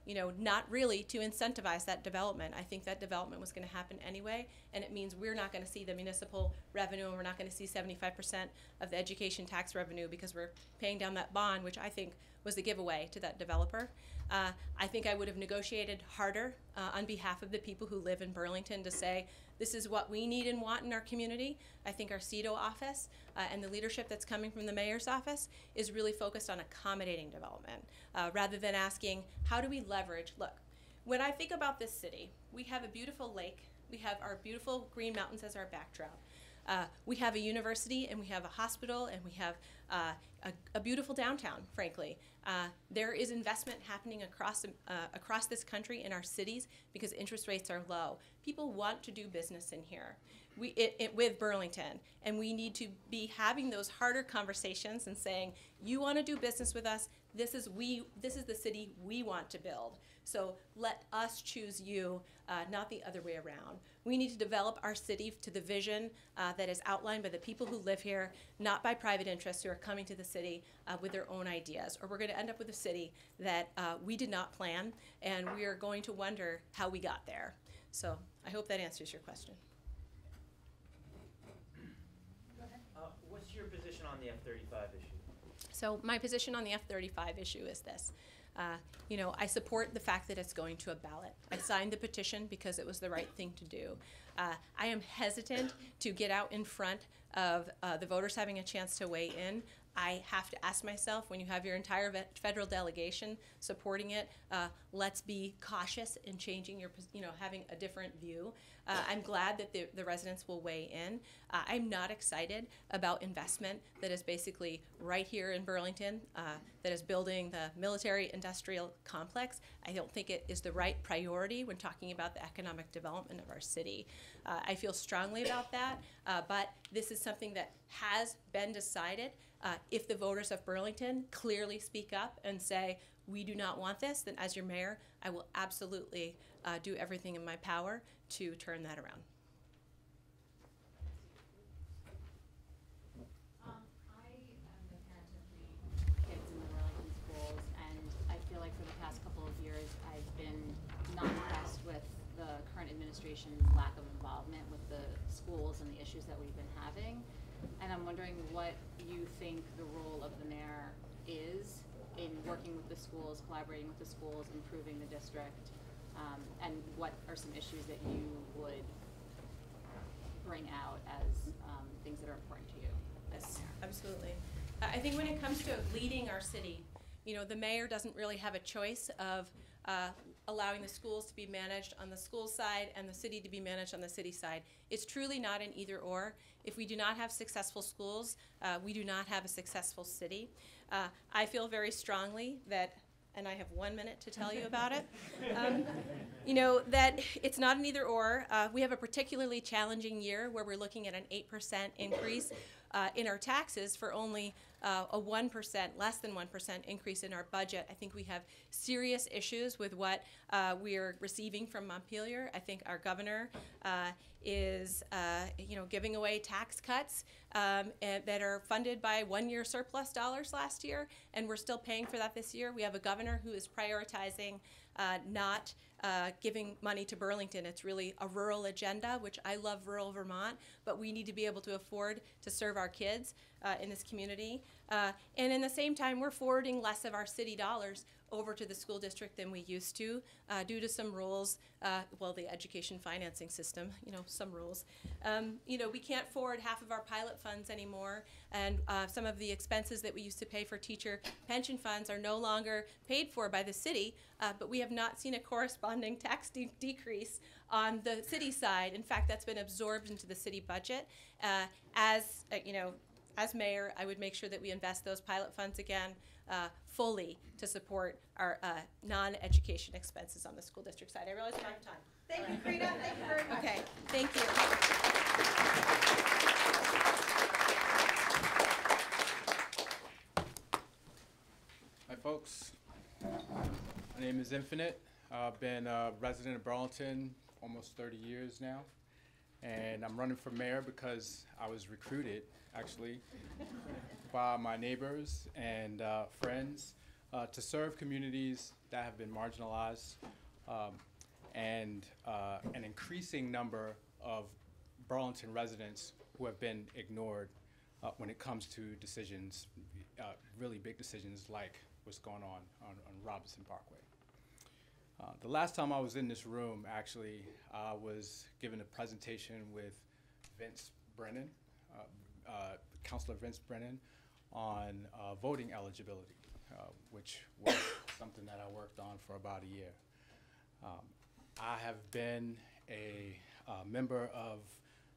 you know, not really to incentivize that development. I think that development was going to happen anyway, and it means we're not going to see the municipal revenue, and we're not going to see 75% of the education tax revenue because we're paying down that bond, which I think was a giveaway to that developer. I think I would have negotiated harder on behalf of the people who live in Burlington to say, this is what we need and want in our community. I think our CEDO office and the leadership that's coming from the mayor's office is really focused on accommodating development rather than asking, how do we leverage? Look, when I think about this city, we have a beautiful lake. We have our beautiful Green Mountains as our backdrop. We have a university and we have a hospital and we have a beautiful downtown, frankly. There is investment happening across this country in our cities because interest rates are low. People want to do business in here with Burlington, and we need to be having those harder conversations and saying, you want to do business with us, this is the city we want to build. So let us choose you, not the other way around. We need to develop our city to the vision that is outlined by the people who live here, not by private interests who are coming to the city with their own ideas. Or we're going to end up with a city that we did not plan, and we are going to wonder how we got there. So I hope that answers your question. What's your position on the F-35 issue? So my position on the F-35 issue is this. I support the fact that it's going to a ballot. I signed the petition because it was the right thing to do. I am hesitant to get out in front of the voters having a chance to weigh in. I have to ask myself, when you have your entire federal delegation supporting it, let's be cautious in changing your, having a different view. I'm glad that the residents will weigh in. I'm not excited about investment that is basically right here in Burlington, that is building the military-industrial complex. I don't think it is the right priority when talking about the economic development of our city. I feel strongly about that, but this is something that has been decided. If the voters of Burlington clearly speak up and say, we do not want this, then as your mayor, I will absolutely do everything in my power to turn that around. I am the parent of 3 kids in the Burlington schools, and I feel like for the past couple of years, I've been not impressed with the current administration's lack of involvement with the schools and the issues that we've been having. And I'm wondering what you think the role of the mayor is in working with the schools, collaborating with the schools, improving the district, and what are some issues that you would bring out as things that are important to you as Yes, mayor? absolutely. I think when it comes to leading our city, the mayor doesn't really have a choice of allowing the schools to be managed on the school side and the city to be managed on the city side. It's truly not an either or. If we do not have successful schools, we do not have a successful city. I feel very strongly that, and I have 1 minute to tell you about it, that it's not an either or. We have a particularly challenging year where we're looking at an 8% increase in our taxes for only a 1%, less than 1% increase in our budget. I think we have serious issues with what we are receiving from Montpelier. I think our governor is, giving away tax cuts that are funded by one-year surplus dollars last year, and we're still paying for that this year. We have a governor who is prioritizing not giving money to Burlington. It's really a rural agenda, which I love rural Vermont, but we need to be able to afford to serve our kids in this community. And in the same time, we're forwarding less of our city dollars over to the school district than we used to due to some rules, the education financing system, some rules. We can't forward half of our pilot funds anymore, and some of the expenses that we used to pay for teacher pension funds are no longer paid for by the city, but we have not seen a corresponding tax decrease on the city side. In fact, that's been absorbed into the city budget. As mayor, I would make sure that we invest those pilot funds again fully to support our non-education expenses on the school district side. I realize we're out of time. Thank you, Frida. Thank you very much. Okay, thank you. Hi, folks. My name is Infinite. I've been a resident of Burlington almost 30 years now, and I'm running for mayor because I was recruited, actually, by my neighbors and friends to serve communities that have been marginalized, and an increasing number of Burlington residents who have been ignored when it comes to decisions, really big decisions like what's going on Robinson Parkway. The last time I was in this room, actually, I was given a presentation with Vince Brennan, Councilor Vince Brennan, on voting eligibility, which was something that I worked on for about a year. I have been a member of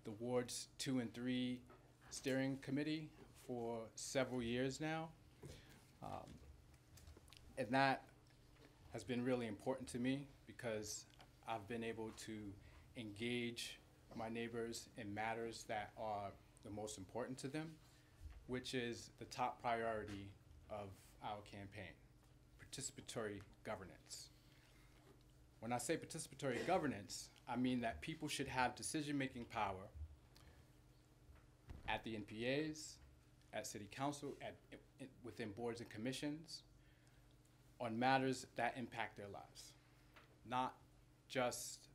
the Wards 2 and 3 steering committee for several years now. And that has been really important to me because I've been able to engage my neighbors in matters that are the most important to them, which is the top priority of our campaign, participatory governance. When I say participatory governance, I mean that people should have decision-making power at the NPAs, at City Council, within boards and commissions, on matters that impact their lives, not just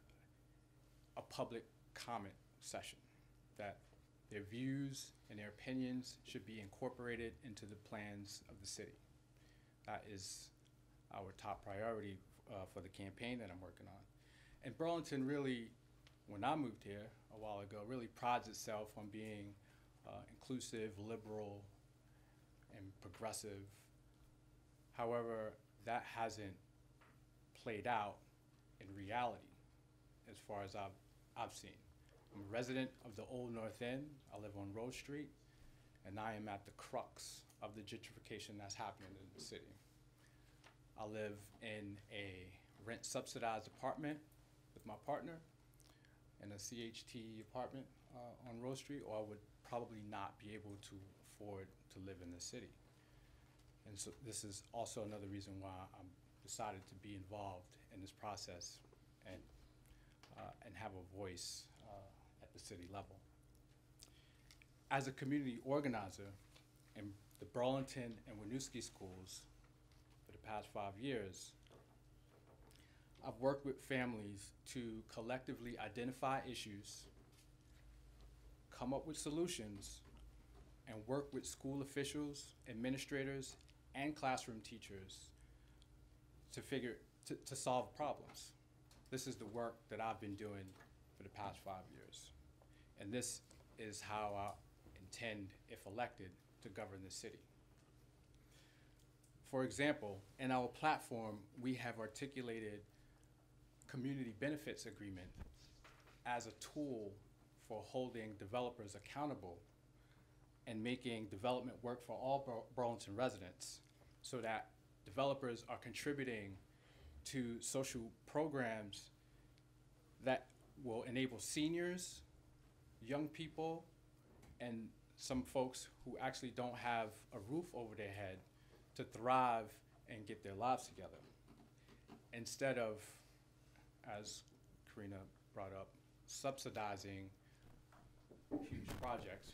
a public comment session, that their views and their opinions should be incorporated into the plans of the city. That is our top priority for the campaign that I'm working on. And Burlington really, when I moved here a while ago, really prides itself on being inclusive, liberal, and progressive. However, that hasn't played out in reality as far as I've seen. I'm a resident of the Old North End. I live on Rose Street, and I am at the crux of the gentrification that's happening in the city. I live in a rent-subsidized apartment with my partner in a CHT apartment on Rose Street, or I would probably not be able to afford to live in the city. And so this is also another reason why I'm decided to be involved in this process and have a voice at the city level. As a community organizer in the Burlington and Winooski schools for the past 5 years, I've worked with families to collectively identify issues, come up with solutions, and work with school officials, administrators, and classroom teachers to solve problems. This is the work that I've been doing for the past 5 years. And this is how I intend, if elected, to govern the city. For example, in our platform, we have articulated community benefits agreement as a tool for holding developers accountable and making development work for all Burlington residents, so that developers are contributing to social programs that will enable seniors, young people, and some folks who actually don't have a roof over their head to thrive and get their lives together, instead of, as Karina brought up, subsidizing huge projects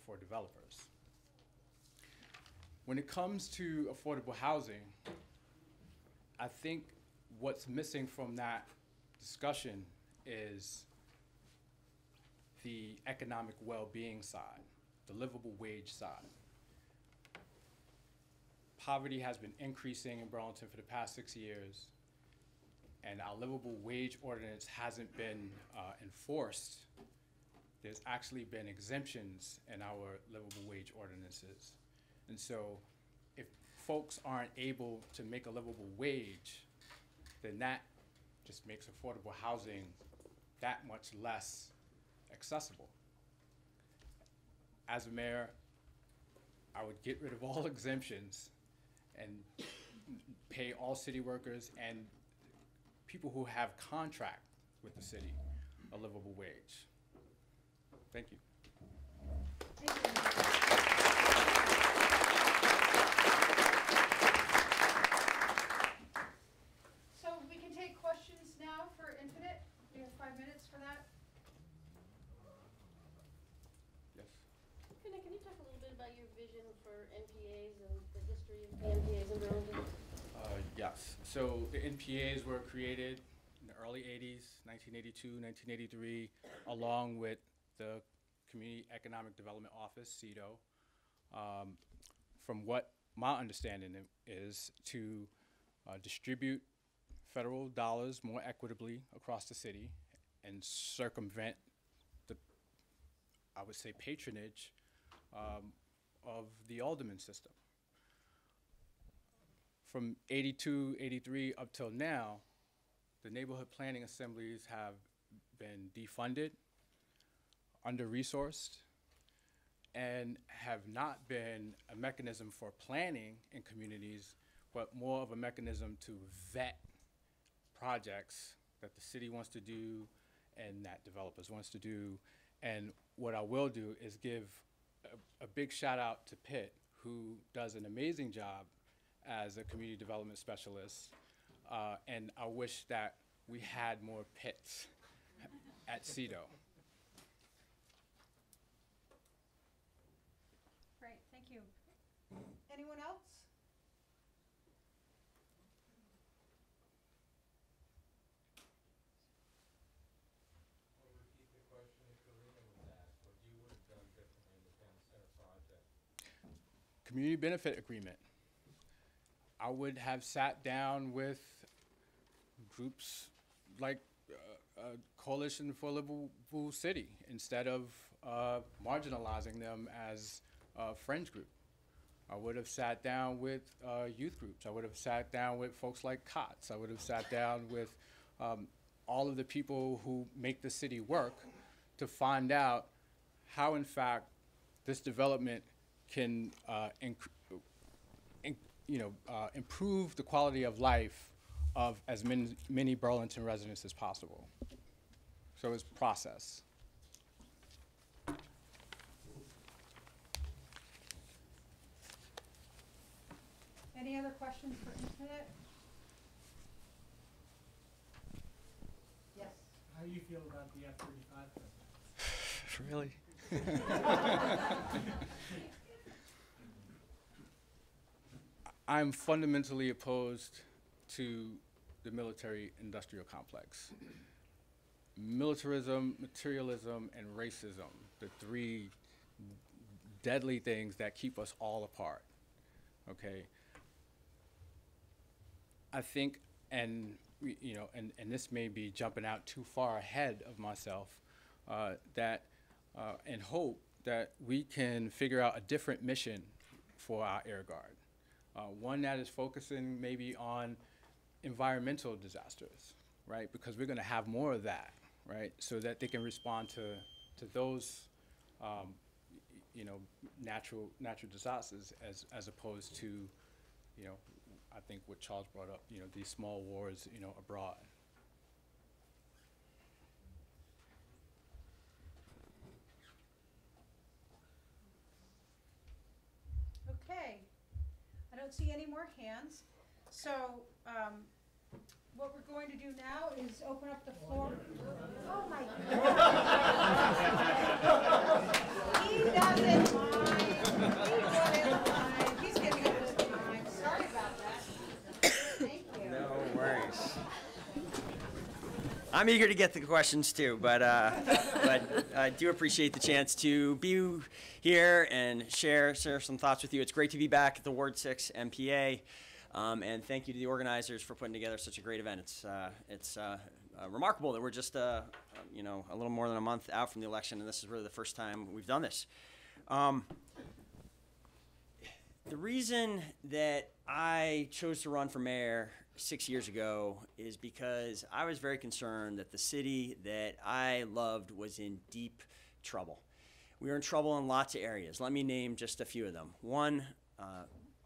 for developers. When it comes to affordable housing, I think what's missing from that discussion is the economic well-being side, the livable wage side. Poverty has been increasing in Burlington for the past 6 years, and our livable wage ordinance hasn't been enforced. There's actually been exemptions in our livable wage ordinances. And so if folks aren't able to make a livable wage, then that just makes affordable housing that much less accessible. As a mayor, I would get rid of all exemptions and pay all city workers and people who have contract with the city a livable wage. Thank you. So we can take questions now for Infinite. We have 5 minutes for that. Yes. Infinite, can you talk a little bit about your vision for NPAs and the history of the NPAs in Burlington? Yes. So the NPAs were created in the early 80s, 1982, 1983, along with the Community Economic Development Office, CEDO. From what my understanding is to distribute federal dollars more equitably across the city and circumvent the, I would say, patronage of the alderman system. From 82, 83 up till now, the neighborhood planning assemblies have been defunded, under-resourced, and have not been a mechanism for planning in communities, but more of a mechanism to vet projects that the city wants to do and that developers wants to do. And what I will do is give a big shout out to Pitt, who does an amazing job as a community development specialist. And I wish that we had more Pitts at CEDO. Great, thank you. Anyone else? Community benefit agreement. I would have sat down with groups like Coalition for a Livable City instead of marginalizing them as a fringe group. I would have sat down with youth groups. I would have sat down with folks like COTS. I would have sat down with all of the people who make the city work to find out how, in fact, this development can improve the quality of life of as many Burlington residents as possible. So it's process. Any other questions for Infinite? Yes. How do you feel about the F-35 program? Really? I'm fundamentally opposed to the military-industrial complex. Militarism, materialism, and racism, the three deadly things that keep us all apart, okay? I think, and this may be jumping out too far ahead of myself, and hope that we can figure out a different mission for our Air Guard. One that is focusing maybe on environmental disasters, right? Because we're gonna have more of that, right? So that they can respond to those, natural disasters as opposed to, I think what Charles brought up, these small wars, abroad. Okay, I don't see any more hands. So what we're going to do now is open up the floor. Oh my God. He doesn't mind. He doesn't mind. He's giving us time. Sorry about that. Thank you. No worries. I'm eager to get the questions too, but I do appreciate the chance to be here and share some thoughts with you. It's great to be back at the Ward 6 MPA, and thank you to the organizers for putting together such a great event. It's remarkable that we're just a little more than a month out from the election, and this is really the first time we've done this. The reason that I chose to run for mayor 6 years ago is because I was very concerned that the city that I loved was in deep trouble. We were in trouble in lots of areas. Let me name just a few of them. One,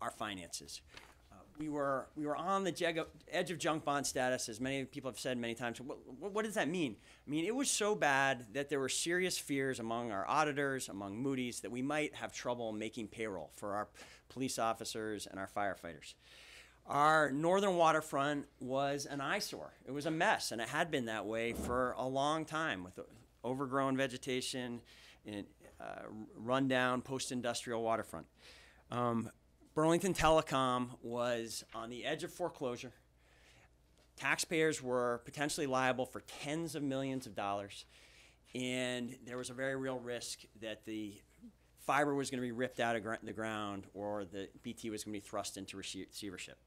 our finances. We were on the edge of junk bond status, as many people have said many times. What does that mean? I mean, it was so bad that there were serious fears among our auditors, among Moody's, that we might have trouble making payroll for our police officers and our firefighters. Our northern waterfront was an eyesore. It was a mess, and it had been that way for a long time with overgrown vegetation and rundown post-industrial waterfront. Burlington Telecom was on the edge of foreclosure. Taxpayers were potentially liable for tens of millions of dollars, and there was a very real risk that the fiber was going to be ripped out of the ground or the BT was going to be thrust into receivership.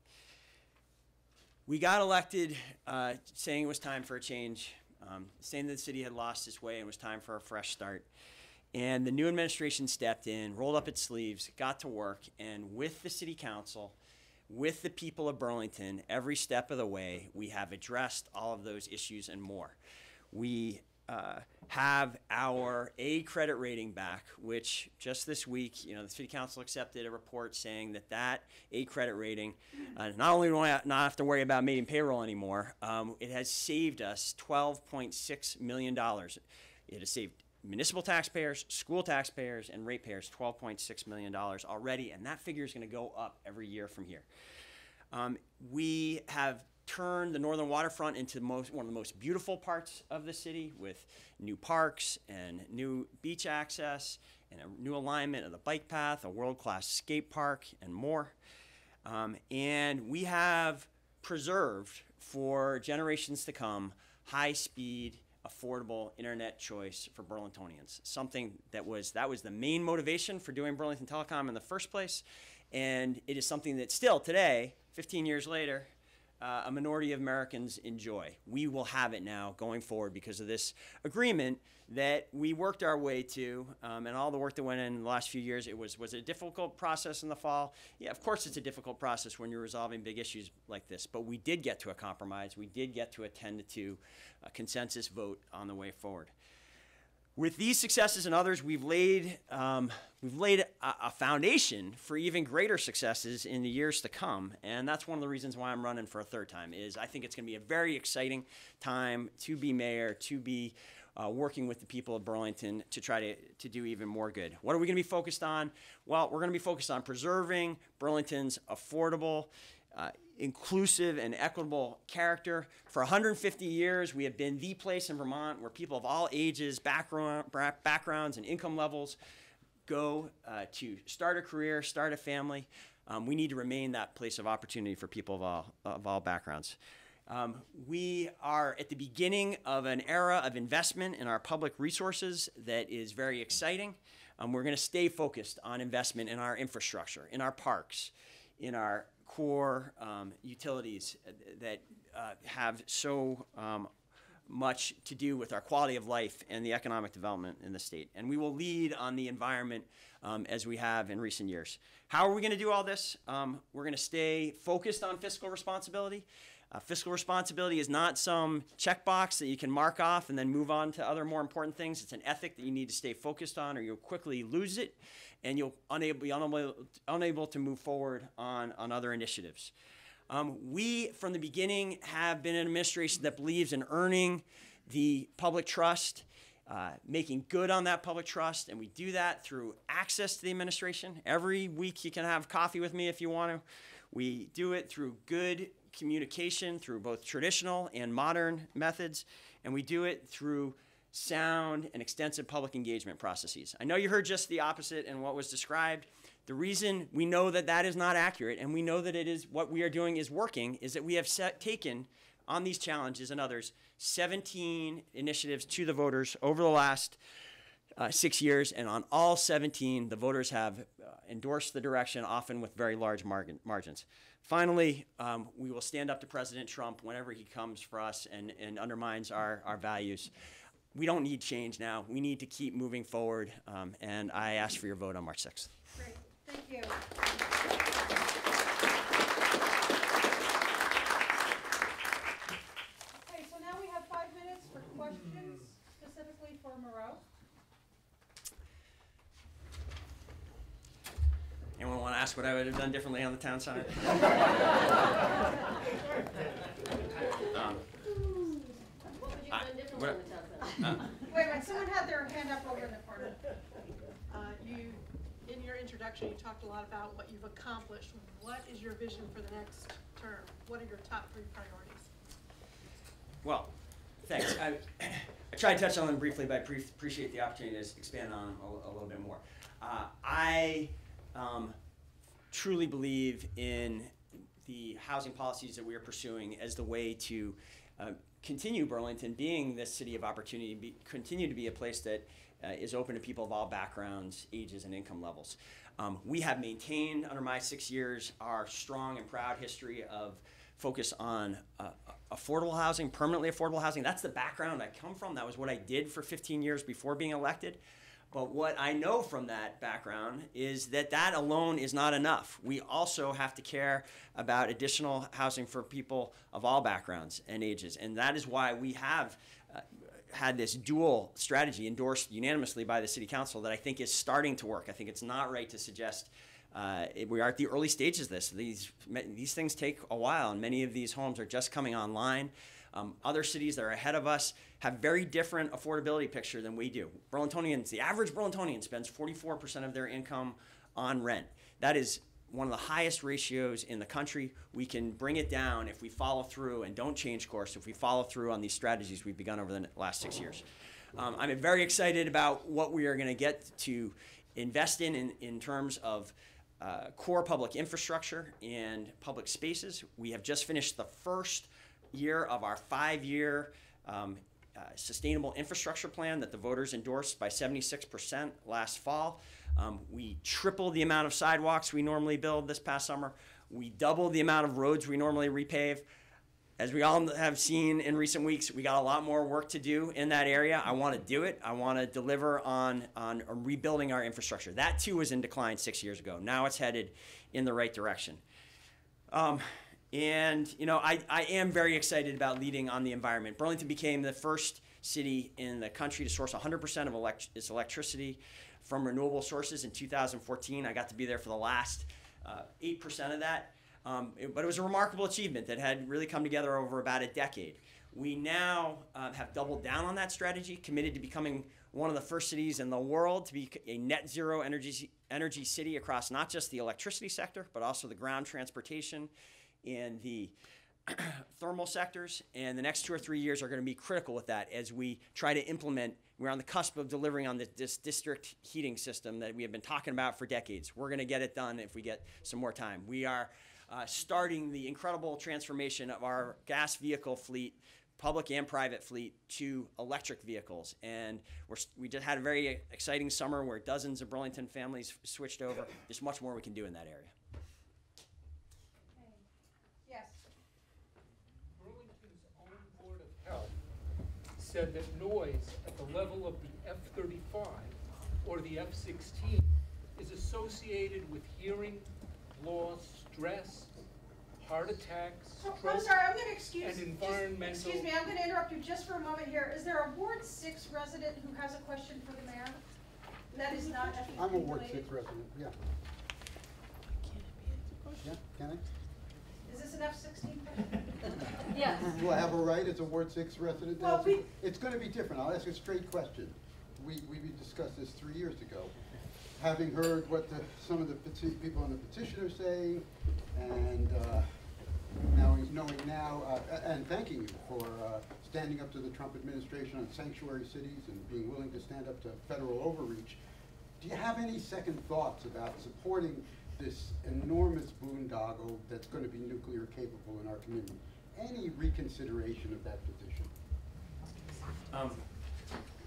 We got elected saying it was time for a change, saying that the city had lost its way and it was time for a fresh start. And the new administration stepped in, rolled up its sleeves, got to work, and with the city council, with the people of Burlington, every step of the way, we have addressed all of those issues and more. We have our A credit rating back, which just this week, the city council accepted a report saying that A credit rating, not only do I not have to worry about making payroll anymore, it has saved us $12.6 million. It has saved municipal taxpayers, school taxpayers, and ratepayers $12.6 million already, and that figure is going to go up every year from here. We have turned the northern waterfront into one of the most beautiful parts of the city with new parks and new beach access and a new alignment of the bike path, a world-class skate park, and more. And we have preserved for generations to come high-speed, affordable internet choice for Burlingtonians, something that was the main motivation for doing Burlington Telecom in the first place, and it is something that still today, 15 years later, a minority of Americans enjoy. We will have it now going forward because of this agreement that we worked our way to, and all the work that went in the last few years. Was it a difficult process in the fall? Yeah, of course it's a difficult process when you're resolving big issues like this, but we did get to a compromise. We did get to a 10-2 consensus vote on the way forward. With these successes and others, we've laid a foundation for even greater successes in the years to come, and that's one of the reasons why I'm running for a third time. Is I think it's going to be a very exciting time to be mayor, to be working with the people of Burlington to try to do even more good. What are we going to be focused on? Well, we're going to be focused on preserving Burlington's affordable, inclusive and equitable character. For 150 years, we have been the place in Vermont where people of all ages, backgrounds, and income levels go to start a career, start a family. We need to remain that place of opportunity for people of all backgrounds. We are at the beginning of an era of investment in our public resources that is very exciting. We're going to stay focused on investment in our infrastructure, in our parks, in our core utilities that have so much to do with our quality of life and the economic development in the state. And we will lead on the environment as we have in recent years. How are we going to do all this? We're going to stay focused on fiscal responsibility. Fiscal responsibility is not some checkbox that you can mark off and then move on to other more important things. It's an ethic that you need to stay focused on or you'll quickly lose it and you'll be unable to move forward on other initiatives. We, from the beginning, have been an administration that believes in earning the public trust, making good on that public trust, and we do that through access to the administration. Every week you can have coffee with me if you want to. We do it through good communication through both traditional and modern methods, and we do it through sound and extensive public engagement processes. I know you heard just the opposite in what was described. The reason we know that that is not accurate and we know that it is what we are doing is working is that we have taken on these challenges and others 17 initiatives to the voters over the last 6 years, and on all 17, the voters have endorsed the direction, often with very large margins. Finally, we will stand up to President Trump whenever he comes for us and undermines our values. We don't need change now. We need to keep moving forward, and I ask for your vote on March 6th. Great, thank you. Okay, so now we have 5 minutes for questions, specifically for Moreau. Anyone want to ask what I would have done differently on the town side? What would you have done differently on the town side? Wait, someone had their hand up over in the corner. In your introduction, you talked a lot about what you've accomplished. What is your vision for the next term? What are your top 3 priorities? Well, thanks. I tried to touch on them briefly, but I appreciate the opportunity to expand on them a little bit more. I truly believe in the housing policies that we are pursuing as the way to continue Burlington being this city of opportunity, continue to be a place that is open to people of all backgrounds, ages, and income levels. We have maintained, under my 6 years, our strong and proud history of focus on affordable housing, permanently affordable housing. That's the background I come from. That was what I did for 15 years before being elected. But what I know from that background is that that alone is not enough. We also have to care about additional housing for people of all backgrounds and ages. And that is why we have had this dual strategy endorsed unanimously by the City Council that I think is starting to work. I think it's not right to suggest we are at the early stages of this. These things take a while, and many of these homes are just coming online. Other cities that are ahead of us have very different affordability picture than we do. Burlingtonians, the average Burlingtonian spends 44% of their income on rent. That is one of the highest ratios in the country. We can bring it down if we follow through and don't change course, if we follow through on these strategies we've begun over the last 6 years. I'm very excited about what we are going to get to invest in terms of core public infrastructure and public spaces. We have just finished the first year of our 5-year sustainable infrastructure plan that the voters endorsed by 76% last fall. We tripled the amount of sidewalks we normally build this past summer. We doubled the amount of roads we normally repave. As we all have seen in recent weeks, we got a lot more work to do in that area. I want to do it. I want to deliver on rebuilding our infrastructure. That too was in decline 6 years ago. Now it's headed in the right direction. And you know, I am very excited about leading on the environment. Burlington became the first city in the country to source 100% of its electricity from renewable sources in 2014. I got to be there for the last 8% of that. But it was a remarkable achievement that had really come together over about a decade. We now have doubled down on that strategy, committed to becoming one of the first cities in the world to be a net zero energy city across not just the electricity sector, but also the ground transportation and the thermal sectors. And the next 2 or 3 years are going to be critical with that as we try to implement. We're on the cusp of delivering on this district heating system that we have been talking about for decades. We're going to get it done if we get some more time. We are starting the incredible transformation of our gas vehicle fleet, public and private fleet, to electric vehicles. And we just had a very exciting summer where dozens of Burlington families switched over. There's much more we can do in that area. Yes. Burlington's own Board of Health said that noise at the level of the F-35 or the F-16 is associated with hearing loss, stress, heart attacks, So, I'm stroke, sorry, I'm going to excuse me, I'm going to interrupt you just for a moment here. Is there a Ward 6 resident who has a question for the mayor? That is not F-15 I'm a Ward related? 6 resident, yeah. Yeah, can I? Is this an F-16 question? Yes. Do I have a right as a Ward 6 resident? Well, It's going to be different. I'll ask a straight question. We discussed this 3 years ago. Having heard what some of the people on the petition are saying, and knowing now, and thanking you for standing up to the Trump administration on sanctuary cities and being willing to stand up to federal overreach, do you have any second thoughts about supporting this enormous boondoggle that's going to be nuclear capable in our community? Any reconsideration of that petition?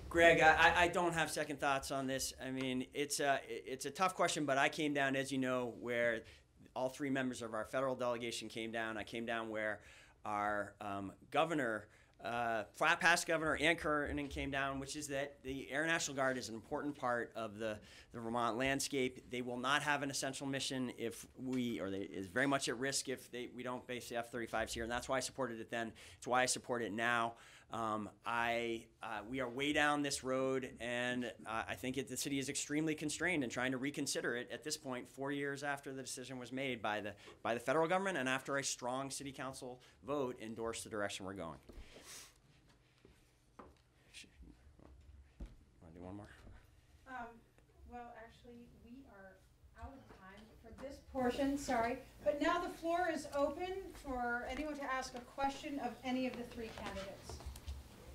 Greg, I don't have second thoughts on this. I mean, it's a tough question, but I came down, as you know, where all 3 members of our federal delegation came down. I came down where our governor, past governor Ann Kernan came down, which is that the Air National Guard is an important part of the Vermont landscape. They will not have an essential mission if is very much at risk if we don't base the F-35s here, and that's why I supported it then. It's why I support it now. We are way down this road, and I think the city is extremely constrained in trying to reconsider it at this point, 4 years after the decision was made by the federal government and after a strong city council vote endorsed the direction we're going. Want to do one more? Well, actually, we are out of time for this portion, sorry. But now the floor is open for anyone to ask a question of any of the 3 candidates.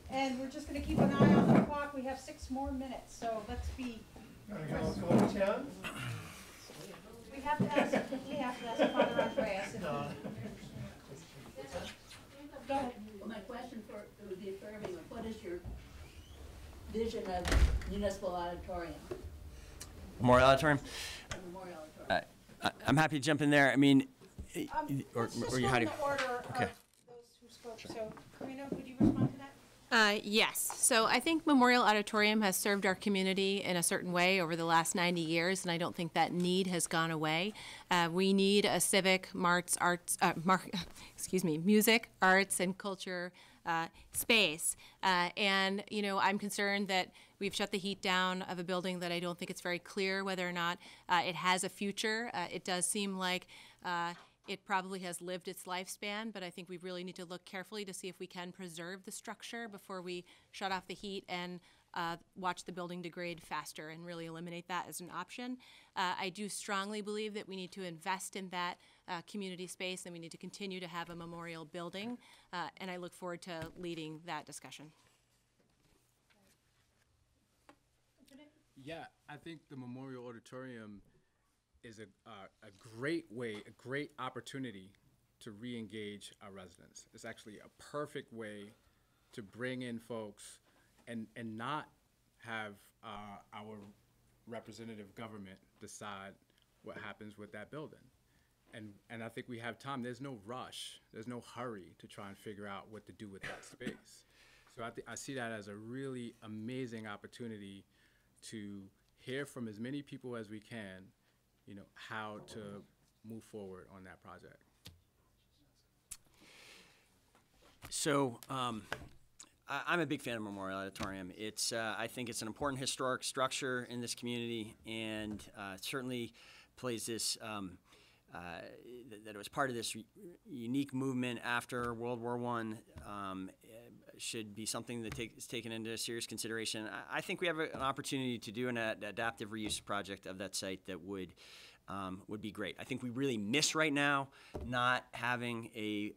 And we're just going to keep an eye on the clock. We have 6 more minutes, so let's be. Go to 10. We have to ask Father Andreas. Go ahead. Well, my question would be for everyone. What is your vision of municipal auditorium? Memorial Auditorium? Memorial auditorium. I'm happy to jump in there. I mean, Let's just go you, how do in you? the order Okay. of those who spoke. So, Karina, would you respond to that? Yes. So I think Memorial Auditorium has served our community in a certain way over the last 90 years, and I don't think that need has gone away. We need a civic, music, arts, and culture space. And, you know, I'm concerned that we've shut the heat down of a building that I don't think it's very clear whether or not it has a future. It does seem like it probably has lived its lifespan, but I think we really need to look carefully to see if we can preserve the structure before we shut off the heat and watch the building degrade faster and really eliminate that as an option. I do strongly believe that we need to invest in that community space, and we need to continue to have a memorial building, and I look forward to leading that discussion. Yeah, I think the Memorial Auditorium is a great way, a great opportunity to re-engage our residents. It's actually a perfect way to bring in folks and not have our representative government decide what happens with that building. And I think we have time. There's no rush. There's no hurry to try and figure out what to do with that space. So I see that as a really amazing opportunity to hear from as many people as we can, you know, how to move forward on that project. So I'm a big fan of Memorial Auditorium. It's I think it's an important historic structure in this community, and certainly plays this that it was part of this unique movement after World War I. Should be something that is taken into serious consideration. I think we have an opportunity to do an adaptive reuse project of that site that would be great. I think we really miss right now not having a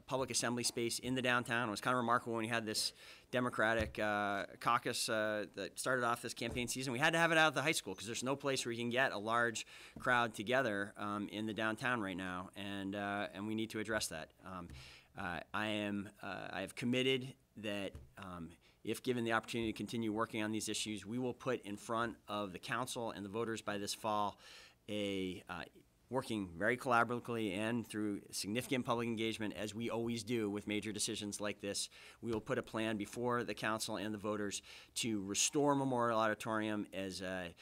public assembly space in the downtown. It was kind of remarkable when we had this Democratic caucus that started off this campaign season. We had to have it out at the high school because there's no place where you can get a large crowd together in the downtown right now, and we need to address that. I have committed that if given the opportunity to continue working on these issues, we will put in front of the council and the voters by this fall working very collaboratively and through significant public engagement, as we always do with major decisions like this. We will put a plan before the council and the voters to restore Memorial Auditorium as a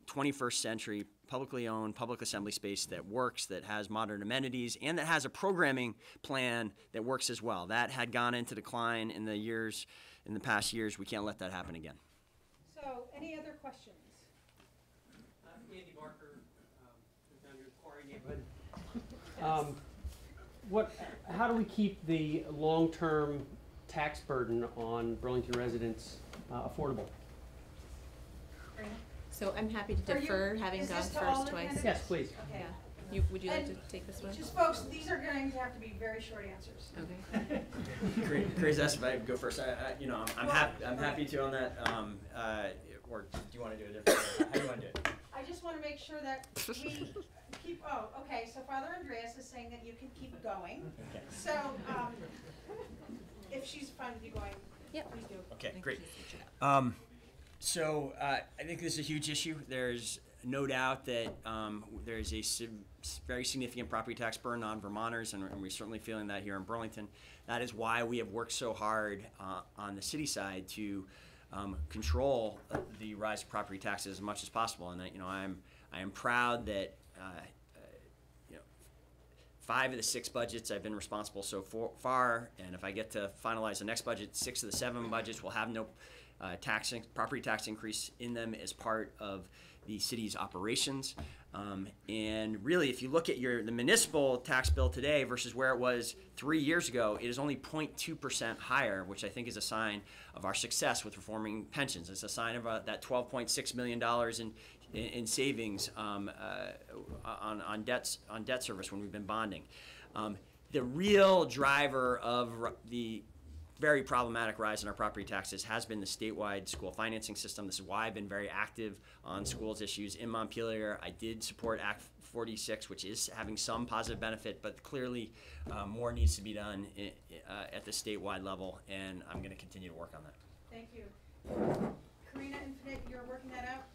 21st century publicly owned public assembly space that works, that has modern amenities, and that has a programming plan that works as well. That had gone into decline in the past years. We can't let that happen again. So, any other questions? Andy Barker, down here in the Quarry neighborhood. How do we keep the long-term tax burden on Burlington residents affordable? So I'm happy to defer, having gone first twice. Yes, please. Okay. Yeah. Would you like to take this one? Just folks, these are going to have to be very short answers. Okay. Chris asked if I could go first. I'm happy to on that. Or do you want to do it differently? How do you want to do it? I just want to make sure that we keep, okay, so Father Andreas is saying that you can keep going. Okay. So, if she's fine with you going, please do. Okay, great. So I think this is a huge issue. There's no doubt that there's a very significant property tax burden on Vermonters, and we're certainly feeling that here in Burlington. That is why we have worked so hard on the city side to control the rise of property taxes as much as possible. And I am proud that 5 of the 6 budgets I've been responsible so far, and if I get to finalize the next budget, 6 of the 7 budgets will have no property tax increase in them as part of the city's operations. And really, if you look at the municipal tax bill today versus where it was 3 years ago, it is only 0.2% higher, which I think is a sign of our success with reforming pensions. It's a sign of that $12.6 million in savings on debt service when we've been bonding. The real driver of the very problematic rise in our property taxes has been the statewide school financing system. This is why I've been very active on schools issues in Montpelier. I did support Act 46, which is having some positive benefit, but clearly more needs to be done at the statewide level, and I'm going to continue to work on that. Thank you. Karina, Infinite, you're working that out?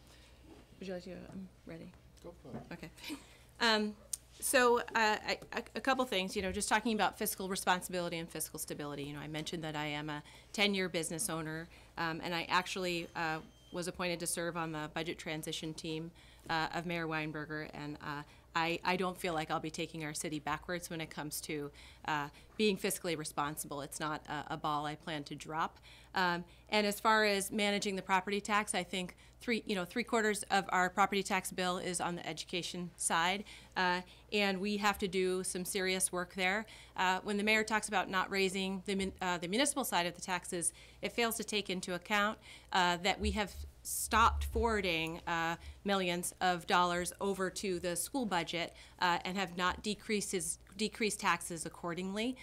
Would you like to? I'm ready. Go for it. Okay. So a couple things, just talking about fiscal responsibility and fiscal stability. I mentioned that I am a 10-year business owner, and I actually was appointed to serve on the budget transition team of Mayor Weinberger, and I don't feel like I'll be taking our city backwards when it comes to being fiscally responsible. It's not a ball I plan to drop. And as far as managing the property tax, I think three-quarters of our property tax bill is on the education side, and we have to do some serious work there. When the mayor talks about not raising the municipal side of the taxes, it fails to take into account that we have stopped forwarding millions of dollars over to the school budget and have not decreased taxes accordingly.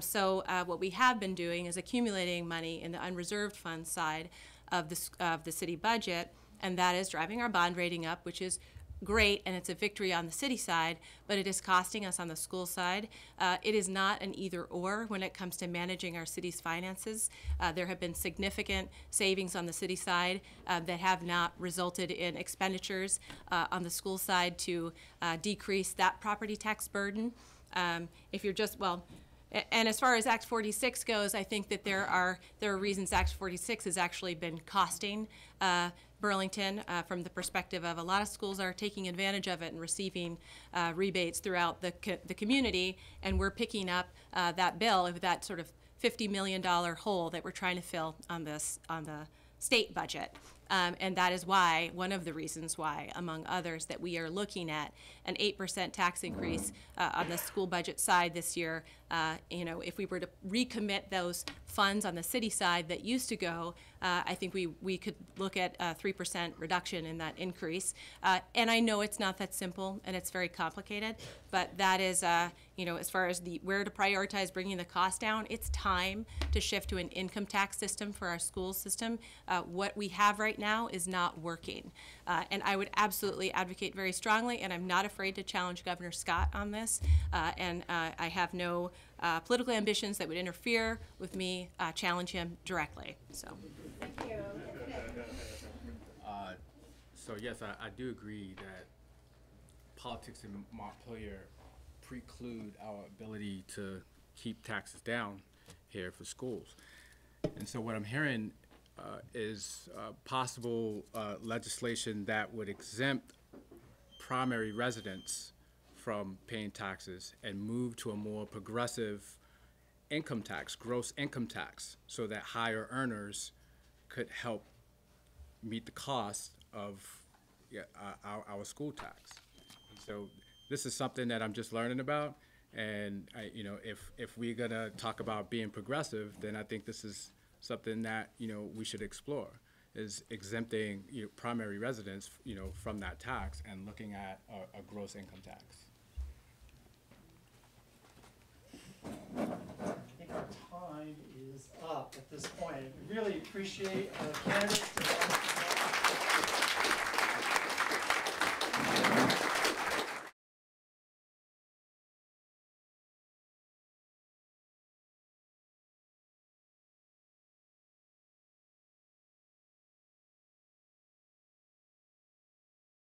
So what we have been doing is accumulating money in the unreserved fund side of the city budget, and that is driving our bond rating up, which is great, and it's a victory on the city side, but it is costing us on the school side. It is not an either-or when it comes to managing our city's finances. There have been significant savings on the city side that have not resulted in expenditures on the school side to decrease that property tax burden. If you're just, and as far as Act 46 goes, I think that there are reasons Act 46 has actually been costing Burlington from the perspective of a lot of schools are taking advantage of it and receiving rebates throughout the community, and we're picking up that bill of that sort of $50 million hole that we're trying to fill on the state budget. And that is why, one of the reasons why, among others, that we are looking at an 8% tax increase on the school budget side this year. If we were to recommit those funds on the city side that used to go, I think we could look at a 3% reduction in that increase. And I know it's not that simple and it's very complicated, but that is, as far as where to prioritize bringing the cost down, it's time to shift to an income tax system for our school system. What we have right now is not working. And I would absolutely advocate very strongly, and I'm not afraid to challenge Governor Scott on this, and I have no political ambitions that would interfere with me challenge him directly. So. Thank you. So yes, I do agree that politics in Montpelier preclude our ability to keep taxes down here for schools. And so what I'm hearing is possible legislation that would exempt primary residents from paying taxes and move to a more progressive income tax, gross income tax, so that higher earners could help meet the cost of our school tax. So this is something that I'm just learning about, and if we're gonna talk about being progressive, then I think this is something that we should explore, is exempting primary residents from that tax and looking at a gross income tax. I think our time is up at this point. We really appreciate our candidates.